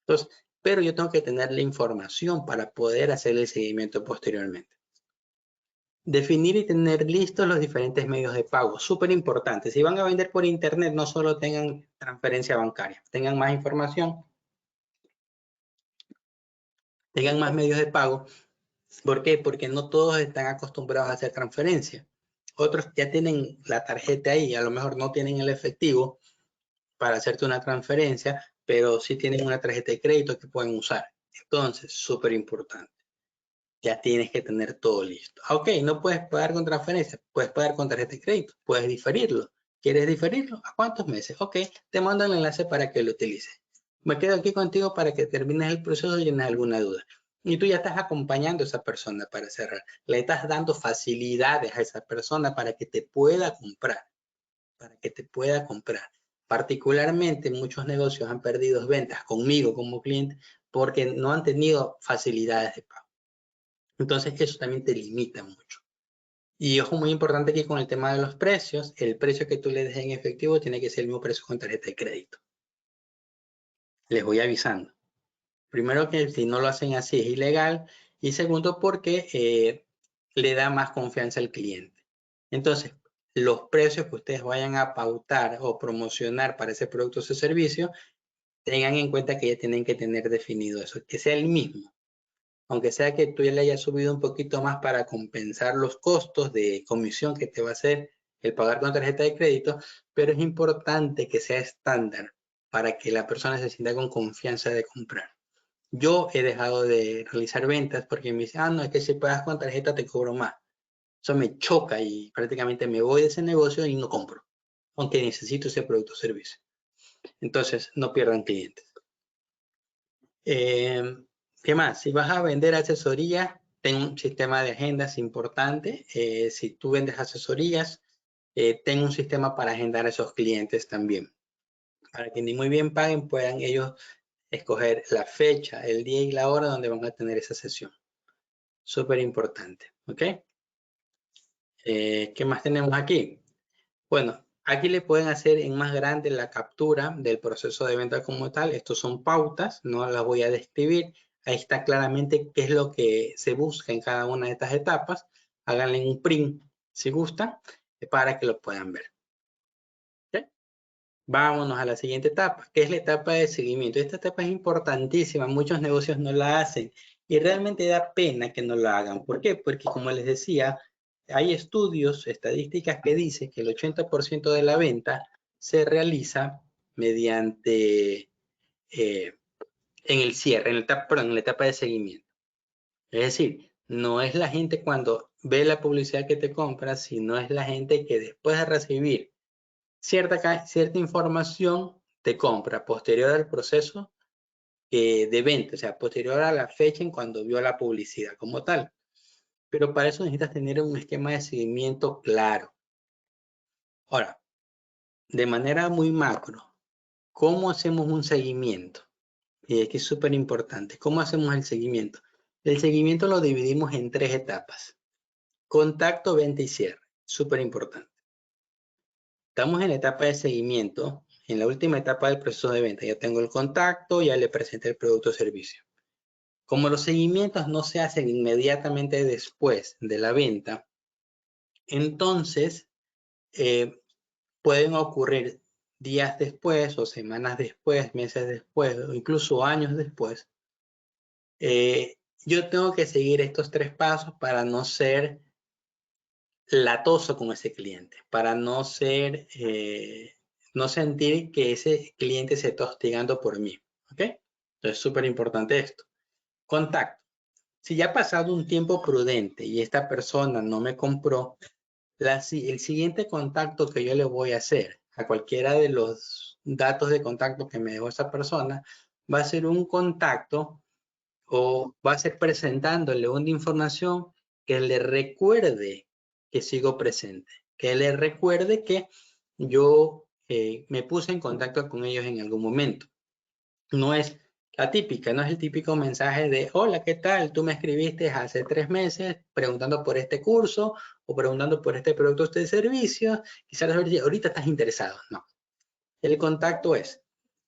Entonces, pero yo tengo que tener la información para poder hacer el seguimiento posteriormente. Definir y tener listos los diferentes medios de pago. Súper importante. Si van a vender por internet, no solo tengan transferencia bancaria, tengan más información, tengan más medios de pago. ¿Por qué? Porque no todos están acostumbrados a hacer transferencia. Otros ya tienen la tarjeta ahí, a lo mejor no tienen el efectivo para hacerte una transferencia, pero sí tienen una tarjeta de crédito que pueden usar. Entonces, súper importante. Ya tienes que tener todo listo. Ok, no puedes pagar con transferencia, puedes pagar con tarjeta de crédito, puedes diferirlo. ¿Quieres diferirlo? ¿A cuántos meses? Ok, te mando el enlace para que lo utilices. Me quedo aquí contigo para que termines el proceso y tienes alguna duda. Y tú ya estás acompañando a esa persona para cerrar. Le estás dando facilidades a esa persona para que te pueda comprar. Particularmente, muchos negocios han perdido ventas conmigo como cliente porque no han tenido facilidades de pago. Entonces, eso también te limita mucho. Y ojo, muy importante aquí con el tema de los precios, el precio que tú le des en efectivo tiene que ser el mismo precio con tarjeta de crédito. Les voy avisando. Primero, que si no lo hacen así es ilegal. Y segundo, porque le da más confianza al cliente. Entonces, los precios que ustedes vayan a pautar o promocionar para ese producto o ese servicio, tengan en cuenta que ya tienen que tener definido eso, que sea el mismo. Aunque sea que tú ya le hayas subido un poquito más para compensar los costos de comisión que te va a hacer el pagar con tarjeta de crédito, pero es importante que sea estándar para que la persona se sienta con confianza de comprar. Yo he dejado de realizar ventas porque me dicen, no, es que si pagas con tarjeta te cobro más. Eso me choca y prácticamente me voy de ese negocio y no compro, aunque necesito ese producto o servicio. Entonces, no pierdan clientes. ¿Qué más? Si vas a vender asesoría, ten un sistema de agendas importante. Si tú vendes asesorías, ten un sistema para agendar a esos clientes también. Para que ni muy bien paguen, puedan ellos escoger la fecha, el día y la hora donde van a tener esa sesión. Súper importante, ¿ok? ¿Qué más tenemos aquí? Bueno, aquí le pueden hacer en más grande la captura del proceso de venta como tal. Estos son pautas, no las voy a describir. Ahí está claramente qué es lo que se busca en cada una de estas etapas. Háganle un print, si gustan, para que lo puedan ver. ¿Okay? Vámonos a la siguiente etapa, que es la etapa de seguimiento. Esta etapa es importantísima, muchos negocios no la hacen y realmente da pena que no la hagan. ¿Por qué? Porque como les decía, hay estudios, estadísticas que dicen que el 80% de la venta se realiza mediante en el cierre, en la etapa de seguimiento. Es decir, no es la gente cuando ve la publicidad que te compra, sino es la gente que después de recibir cierta información te compra posterior al proceso de venta, o sea, posterior a la fecha en cuando vio la publicidad como tal. Pero para eso necesitas tener un esquema de seguimiento claro. Ahora, de manera muy macro, ¿cómo hacemos un seguimiento? Y aquí es súper importante. ¿Cómo hacemos el seguimiento? El seguimiento lo dividimos en 3 etapas. Contacto, venta y cierre. Súper importante. Estamos en la etapa de seguimiento, en la última etapa del proceso de venta. Ya tengo el contacto, ya le presenté el producto o servicio. Como los seguimientos no se hacen inmediatamente después de la venta, entonces pueden ocurrir días después o semanas después, meses después o incluso años después. Yo tengo que seguir estos 3 pasos para no ser latoso con ese cliente, para no ser, no sentir que ese cliente se está hostigando por mí, ¿ok? Entonces es súper importante esto. Contacto. Si ya ha pasado un tiempo prudente y esta persona no me compró, el siguiente contacto que yo le voy a hacer a cualquiera de los datos de contacto que me dejó esa persona, va a ser un contacto o va a ser presentándole una información que le recuerde que sigo presente, que le recuerde que yo me puse en contacto con ellos en algún momento. No es la típica, no es el típico mensaje de hola, ¿qué tal? Tú me escribiste hace 3 meses preguntando por este curso o preguntando por este producto o este servicio. Quizás ahorita estás interesado. No. El contacto es,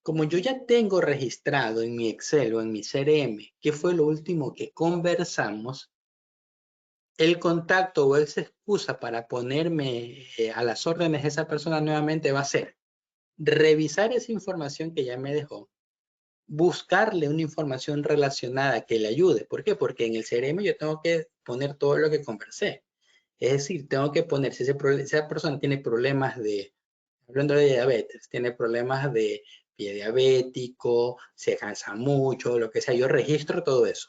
como yo ya tengo registrado en mi Excel o en mi CRM qué fue lo último que conversamos, el contacto o esa excusa para ponerme a las órdenes de esa persona nuevamente va a ser revisar esa información que ya me dejó, buscarle una información relacionada que le ayude. ¿Por qué? Porque en el CRM yo tengo que poner todo lo que conversé. Es decir, tengo que poner, si esa persona tiene problemas de, hablando de diabetes, tiene problemas de pie diabético, se cansa mucho, lo que sea, yo registro todo eso.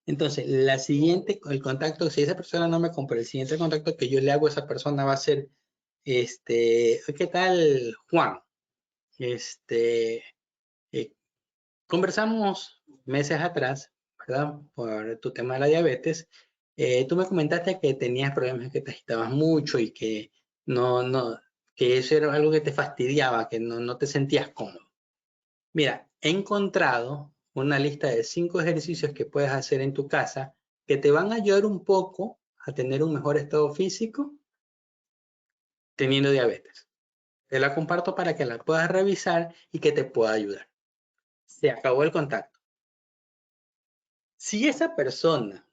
Entonces, el contacto, si esa persona no me compra, el siguiente contacto que yo le hago a esa persona va a ser, ¿qué tal, Juan? Conversamos meses atrás, ¿verdad? Por tu tema de la diabetes. Tú me comentaste que tenías problemas, que te agitabas mucho y que que eso era algo que te fastidiaba, que no te sentías cómodo. Mira, he encontrado una lista de 5 ejercicios que puedes hacer en tu casa que te van a ayudar un poco a tener un mejor estado físico teniendo diabetes. Te la comparto para que la puedas revisar y que te pueda ayudar. Se acabó el contacto. Si esa persona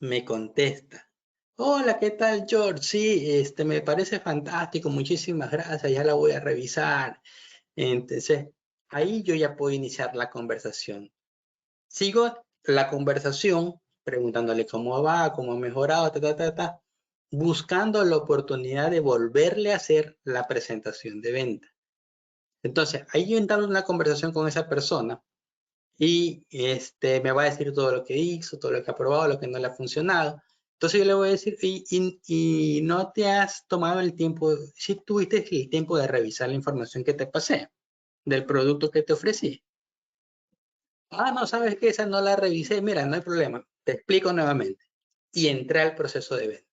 me contesta, hola, ¿qué tal, George? Sí, me parece fantástico, muchísimas gracias, ya la voy a revisar. Entonces, ahí yo ya puedo iniciar la conversación. Sigo la conversación preguntándole cómo va, cómo ha mejorado, buscando la oportunidad de volverle a hacer la presentación de venta. Entonces, ahí yo entro en una conversación con esa persona y me va a decir todo lo que hizo, todo lo que ha probado, lo que no le ha funcionado. Entonces yo le voy a decir, y no te has tomado el tiempo, si tuviste el tiempo de revisar la información que te pasé del producto que te ofrecí. Ah, no, sabes que esa no la revisé. Mira, no hay problema. Te explico nuevamente. Y entré al proceso de venta.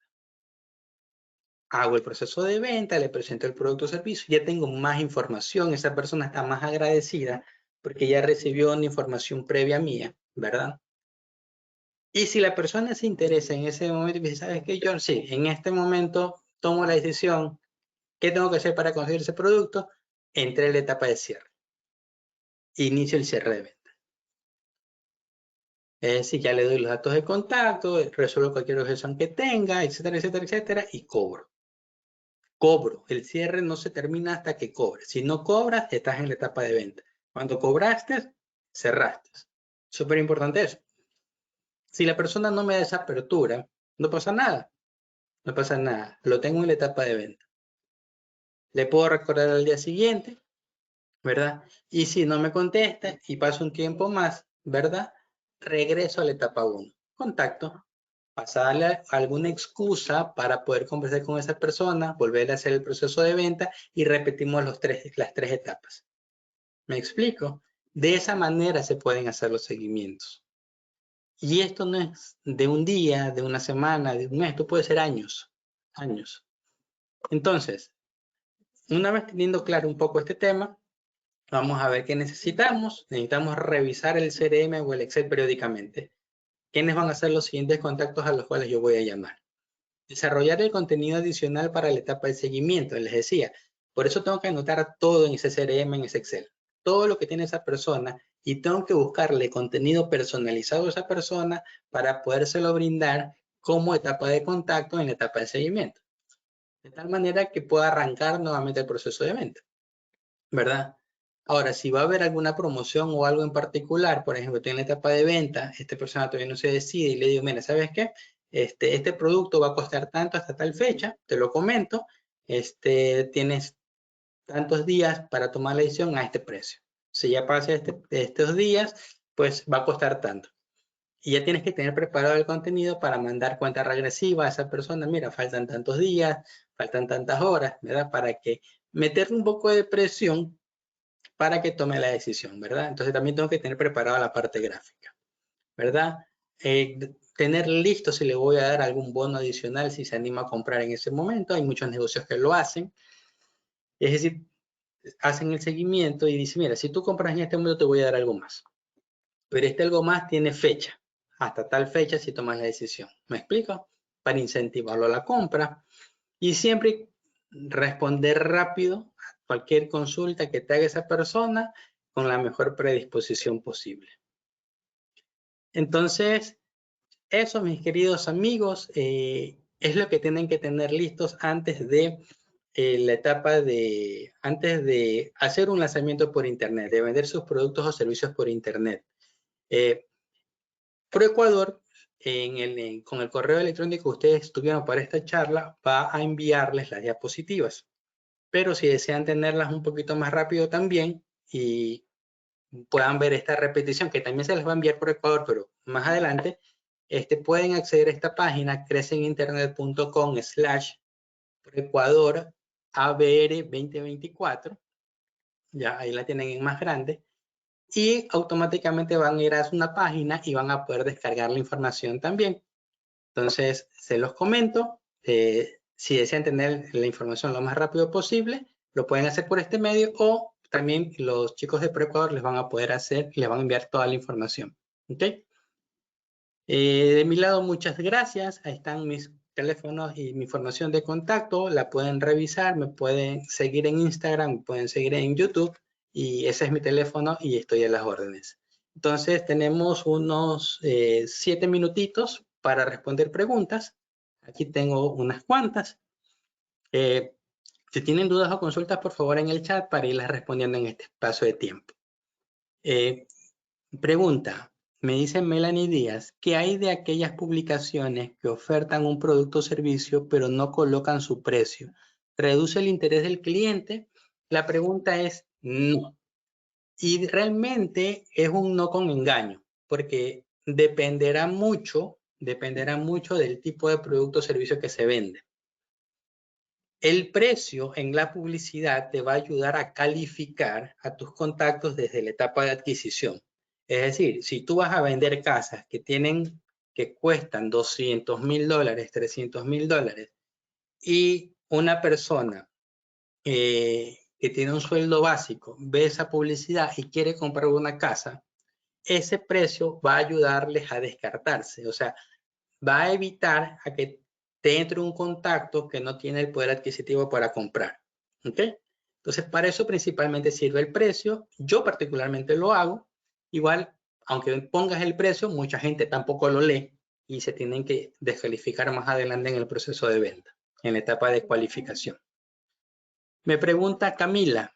Hago el proceso de venta, le presento el producto o servicio, ya tengo más información, esa persona está más agradecida porque ya recibió una información previa mía, ¿verdad? Y si la persona se interesa en ese momento y dice, ¿sabes qué, John? Sí, en este momento tomo la decisión, ¿qué tengo que hacer para conseguir ese producto? Entré en la etapa de cierre. Inicio el cierre de venta. Si ya le doy los datos de contacto, resuelvo cualquier objeción que tenga, etcétera, etcétera, etcétera, y cobro. Cobro. El cierre no se termina hasta que cobres. Si no cobras, estás en la etapa de venta. Cuando cobraste, cerraste. Súper importante eso. Si la persona no me da esa apertura, no pasa nada. No pasa nada. Lo tengo en la etapa de venta. Le puedo recordar al día siguiente, ¿verdad? Y si no me contesta y pasa un tiempo más, ¿verdad? Regreso a la etapa 1. Contacto. Pasarle alguna excusa para poder conversar con esa persona, volver a hacer el proceso de venta y repetimos las tres etapas. ¿Me explico? De esa manera se pueden hacer los seguimientos. Y esto no es de un día, de una semana, de un mes, esto puede ser años, años. Entonces, una vez teniendo claro un poco este tema, vamos a ver qué necesitamos. Necesitamos revisar el CRM o el Excel periódicamente. ¿Quiénes van a ser los siguientes contactos a los cuales yo voy a llamar? Desarrollar el contenido adicional para la etapa de seguimiento, les decía. Por eso tengo que anotar todo en ese CRM, en ese Excel. Todo lo que tiene esa persona y tengo que buscarle contenido personalizado a esa persona para podérselo brindar como etapa de contacto en la etapa de seguimiento. De tal manera que pueda arrancar nuevamente el proceso de venta, ¿verdad? Ahora, si va a haber alguna promoción o algo en particular, por ejemplo, estoy en la etapa de venta, esta persona todavía no se decide y le digo, mira, ¿sabes qué? Este producto va a costar tanto hasta tal fecha, te lo comento, tienes tantos días para tomar la decisión a este precio. Si ya pasa estos días, pues va a costar tanto. Y ya tienes que tener preparado el contenido para mandar cuenta regresiva a esa persona. Mira, faltan tantos días, faltan tantas horas, ¿verdad? Para que meterle un poco de presión para que tome la decisión, ¿verdad? Entonces también tengo que tener preparada la parte gráfica, ¿verdad? Tener listo si le voy a dar algún bono adicional si se anima a comprar en ese momento. Hay muchos negocios que lo hacen. Es decir, hacen el seguimiento y dicen, mira, si tú compras en este momento te voy a dar algo más. Pero este algo más tiene fecha. Hasta tal fecha si tomas la decisión. ¿Me explico? Para incentivarlo a la compra. Y siempre responder rápido a cualquier consulta que te haga esa persona con la mejor predisposición posible. Entonces, eso, mis queridos amigos, es lo que tienen que tener listos antes de la etapa antes de hacer un lanzamiento por internet, de vender sus productos o servicios por internet. ProEcuador, con el correo electrónico que ustedes tuvieron para esta charla, va a enviarles las diapositivas. Pero si desean tenerlas un poquito más rápido también y puedan ver esta repetición, que también se les va a enviar por Ecuador, pero más adelante, pueden acceder a esta página, creceninternet.com/Ecuador ABR 2024. Ya ahí la tienen en más grande. Y automáticamente van a ir a una página y van a poder descargar la información también. Entonces, se los comento. Si desean tener la información lo más rápido posible, lo pueden hacer por este medio o también los chicos de ProEcuador les van a poder hacer, les van a enviar toda la información. ¿Ok? De mi lado, muchas gracias. Ahí están mis teléfonos y mi información de contacto. La pueden revisar, me pueden seguir en Instagram, me pueden seguir en YouTube y ese es mi teléfono y estoy a las órdenes. Entonces, tenemos unos 7 minutitos para responder preguntas. Aquí tengo unas cuantas. Si tienen dudas o consultas, por favor, en el chat para irlas respondiendo en este espacio de tiempo. Pregunta, me dice Melanie Díaz, ¿qué hay de aquellas publicaciones que ofertan un producto o servicio pero no colocan su precio? ¿Reduce el interés del cliente? La pregunta es no. Y realmente es un no con engaño, porque dependerá mucho del tipo de producto o servicio que se vende. El precio en la publicidad te va a ayudar a calificar a tus contactos desde la etapa de adquisición. Es decir, si tú vas a vender casas que cuestan $200,000, $300,000 y una persona que tiene un sueldo básico ve esa publicidad y quiere comprar una casa, ese precio va a ayudarles a descartarse. O sea, va a evitar a que te entre un contacto que no tiene el poder adquisitivo para comprar. ¿Ok? Entonces, para eso principalmente sirve el precio. Yo particularmente lo hago. Igual aunque pongas el precio, mucha gente tampoco lo lee y se tienen que descalificar más adelante en el proceso de venta, en la etapa de cualificación. Me pregunta Camila,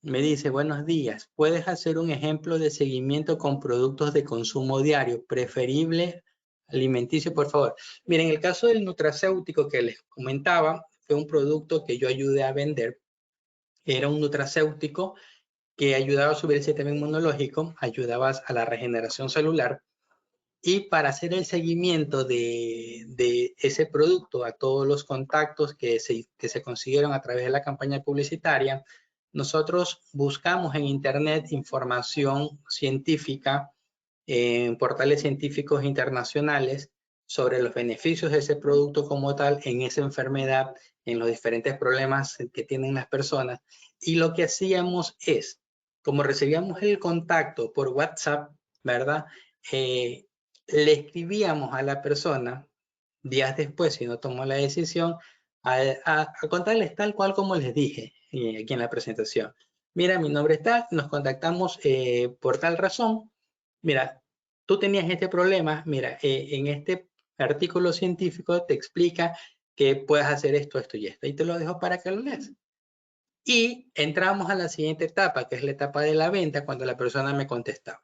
me dice, buenos días, ¿puedes hacer un ejemplo de seguimiento con productos de consumo diario, preferible alimenticio, por favor? Miren, en el caso del nutracéutico que les comentaba, fue un producto que yo ayudé a vender. Era un nutracéutico que ayudaba a subir el sistema inmunológico, ayudaba a la regeneración celular. Y para hacer el seguimiento de ese producto a todos los contactos que se consiguieron a través de la campaña publicitaria, nosotros buscamos en Internet información científica en portales científicos internacionales sobre los beneficios de ese producto como tal, en esa enfermedad, en los diferentes problemas que tienen las personas. Y lo que hacíamos es, como recibíamos el contacto por WhatsApp, ¿verdad? Le escribíamos a la persona días después, si no tomó la decisión, a contarles tal cual como les dije aquí en la presentación. Mira, mi nombre es tal, nos contactamos por tal razón. Mira, tú tenías este problema, mira, en este artículo científico te explica que puedes hacer esto, esto y esto. Y te lo dejo para que lo leas. Y entramos a la siguiente etapa, que es la etapa de la venta, cuando la persona me contestaba.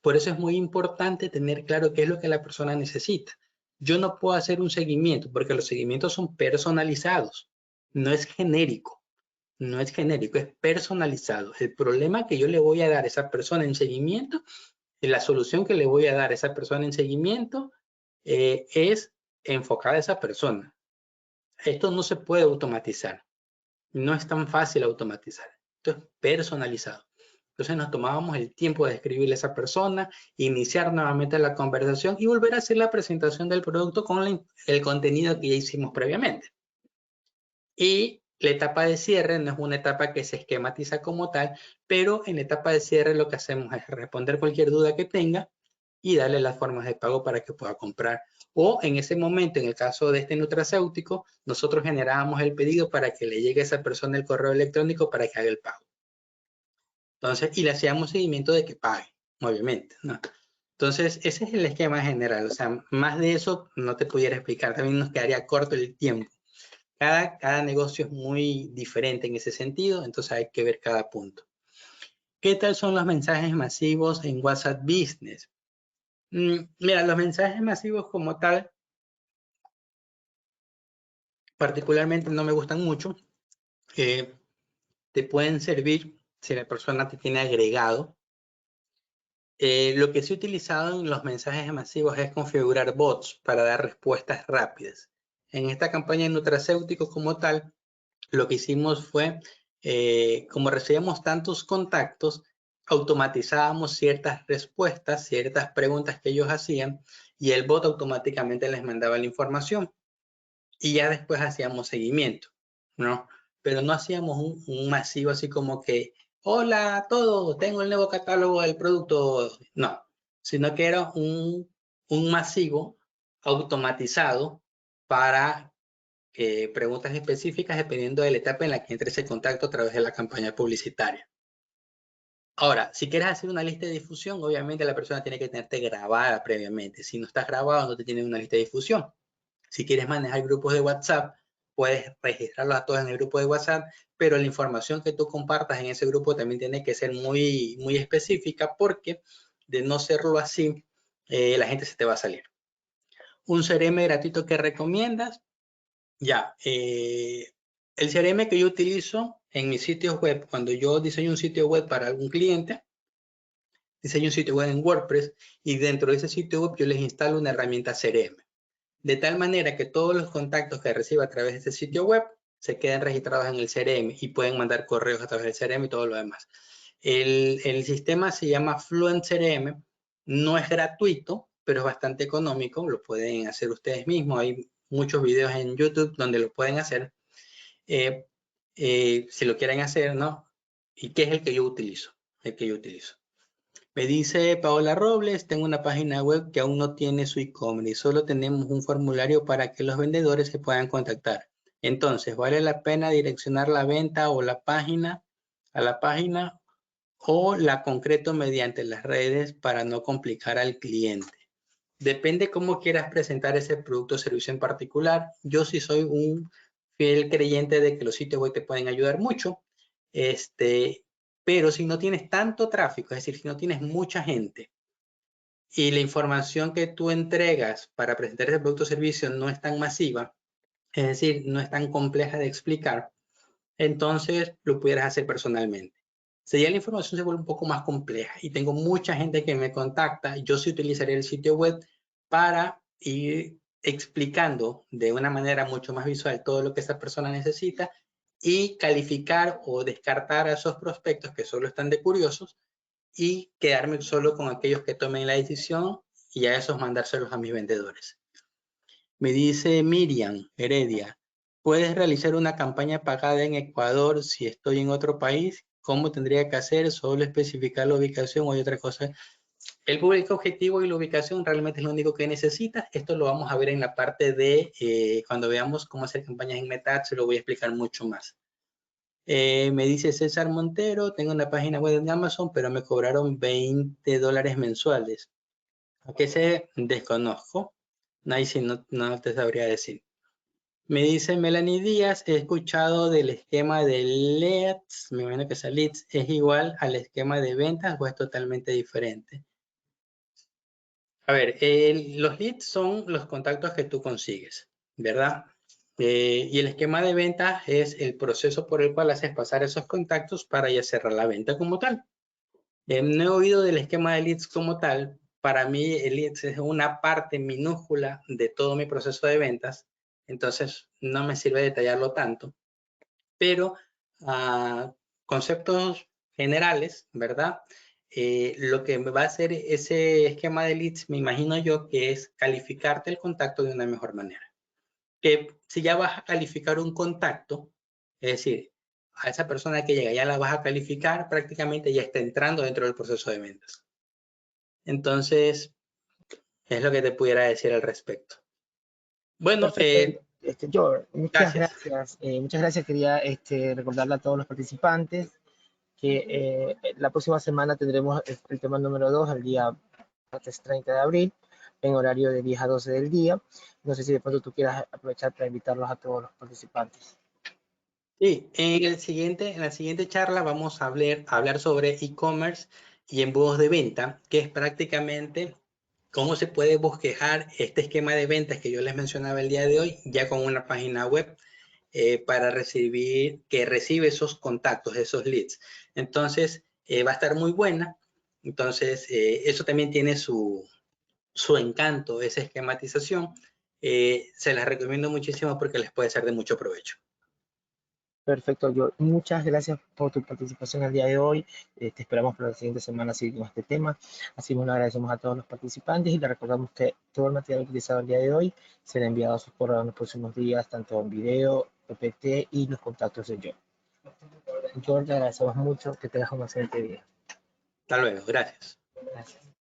Por eso es muy importante tener claro qué es lo que la persona necesita. Yo no puedo hacer un seguimiento porque los seguimientos son personalizados. No es genérico. No es genérico, es personalizado. El problema que yo le voy a dar a esa persona en seguimiento, la solución que le voy a dar a esa persona en seguimiento es enfocada a esa persona. Esto no se puede automatizar. No es tan fácil automatizar. Esto es personalizado. Entonces nos tomábamos el tiempo de escribirle a esa persona, iniciar nuevamente la conversación y volver a hacer la presentación del producto con el contenido que ya hicimos previamente. Y la etapa de cierre no es una etapa que se esquematiza como tal, pero en la etapa de cierre lo que hacemos es responder cualquier duda que tenga y darle las formas de pago para que pueda comprar. O en ese momento, en el caso de este nutracéutico, nosotros generábamos el pedido para que le llegue a esa persona el correo electrónico para que haga el pago. Entonces, y le hacíamos seguimiento de que pague, obviamente, ¿no? Entonces, ese es el esquema general. O sea, más de eso no te pudiera explicar. También nos quedaría corto el tiempo. Cada negocio es muy diferente en ese sentido, entonces hay que ver cada punto. ¿Qué tal son los mensajes masivos en WhatsApp Business? Mira, los mensajes masivos como tal, particularmente no me gustan mucho. Te pueden servir si la persona te tiene agregado. Lo que se ha utilizado en los mensajes masivos es configurar bots para dar respuestas rápidas. En esta campaña de nutracéuticos como tal, lo que hicimos fue, como recibíamos tantos contactos, automatizábamos ciertas respuestas, ciertas preguntas que ellos hacían y el bot automáticamente les mandaba la información. Y ya después hacíamos seguimiento, ¿no? Pero no hacíamos un masivo así como que, hola a todos, tengo el nuevo catálogo del producto. No, sino que era un masivo automatizado para preguntas específicas dependiendo de la etapa en la que entre ese contacto a través de la campaña publicitaria. Ahora, si quieres hacer una lista de difusión, obviamente la persona tiene que tenerte grabada previamente. Si no estás grabado, no te tiene una lista de difusión. Si quieres manejar grupos de WhatsApp, puedes registrarlos a todos en el grupo de WhatsApp, pero la información que tú compartas en ese grupo también tiene que ser muy, muy específica porque de no serlo así, la gente se te va a salir. Un CRM gratuito que recomiendas. Ya, el CRM que yo utilizo en mis sitios web, cuando yo diseño un sitio web para algún cliente, diseño un sitio web en WordPress y dentro de ese sitio web yo les instalo una herramienta CRM. De tal manera que todos los contactos que reciba a través de este sitio web se queden registrados en el CRM y pueden mandar correos a través del CRM y todo lo demás. El sistema se llama Fluent CRM, no es gratuito, pero es bastante económico, lo pueden hacer ustedes mismos. Hay muchos videos en YouTube donde lo pueden hacer, si lo quieren hacer, ¿no? ¿Y qué es el que yo utilizo? Me dice Paola Robles, tengo una página web que aún no tiene su e-commerce y solo tenemos un formulario para que los vendedores se puedan contactar. Entonces, ¿vale la pena direccionar la venta o la página a la página o la concreto mediante las redes para no complicar al cliente. Depende cómo quieras presentar ese producto o servicio en particular. Yo sí soy un fiel creyente de que los sitios web te pueden ayudar mucho, pero si no tienes tanto tráfico, es decir, si no tienes mucha gente y la información que tú entregas para presentar ese producto o servicio no es tan masiva, es decir, no es tan compleja de explicar, entonces lo pudieras hacer personalmente. Si ya la información se vuelve un poco más compleja y tengo mucha gente que me contacta, yo sí utilizaría el sitio web para ir explicando de una manera mucho más visual todo lo que esa persona necesita y calificar o descartar a esos prospectos que solo están de curiosos y quedarme solo con aquellos que tomen la decisión y a esos mandárselos a mis vendedores. Me dice Miriam Heredia, ¿puedes realizar una campaña pagada en Ecuador si estoy en otro país? ¿Cómo tendría que hacer? ¿Solo especificar la ubicación o hay otra cosa? El público objetivo y la ubicación realmente es lo único que necesitas. Esto lo vamos a ver en la parte de cuando veamos cómo hacer campañas en Meta, se lo voy a explicar mucho más. Me dice César Montero, tengo una página web de Amazon, pero me cobraron $20 mensuales. ¿A qué se desconozco? Ahí sí no te sabría decir. Me dice Melanie Díaz, he escuchado del esquema de leads, me imagino que esa leads es igual al esquema de ventas o es totalmente diferente. A ver, los leads son los contactos que tú consigues, ¿verdad? Y el esquema de ventas es el proceso por el cual haces pasar esos contactos para ya cerrar la venta como tal. No he oído del esquema de leads como tal. Para mí el leads es una parte minúscula de todo mi proceso de ventas, entonces no me sirve detallarlo tanto. Pero conceptos generales, ¿verdad? Lo que me va a hacer ese esquema de leads, me imagino yo, que es calificarte el contacto de una mejor manera. Que si ya vas a calificar un contacto, es decir, a esa persona que llega ya la vas a calificar, prácticamente ya está entrando dentro del proceso de ventas. Entonces, es lo que te pudiera decir al respecto. Bueno, Perfecto. George, muchas gracias. gracias. Muchas gracias. Quería recordarle a todos los participantes que la próxima semana tendremos el tema número 2, el día martes 30 de abril, en horario de 10 a 12 del día. No sé si de pronto tú quieras aprovechar para invitarlos a todos los participantes. Sí, en la siguiente charla vamos a hablar sobre e-commerce y embudos de venta, que es prácticamente cómo se puede bosquejar este esquema de ventas que yo les mencionaba el día de hoy, ya con una página web para que recibe esos contactos, esos leads. Entonces, va a estar muy buena. Entonces, eso también tiene su encanto, esa esquematización. Se las recomiendo muchísimo porque les puede ser de mucho provecho. Perfecto, George. Muchas gracias por tu participación el día de hoy. Te esperamos para la siguiente semana seguir con este tema. Así nos lo agradecemos a todos los participantes y les recordamos que todo el material utilizado el día de hoy será enviado a sus correos en los próximos días, tanto en video, PPT y los contactos de George. George, te agradecemos mucho. Que tengas un excelente día. Hasta luego. Gracias. Gracias.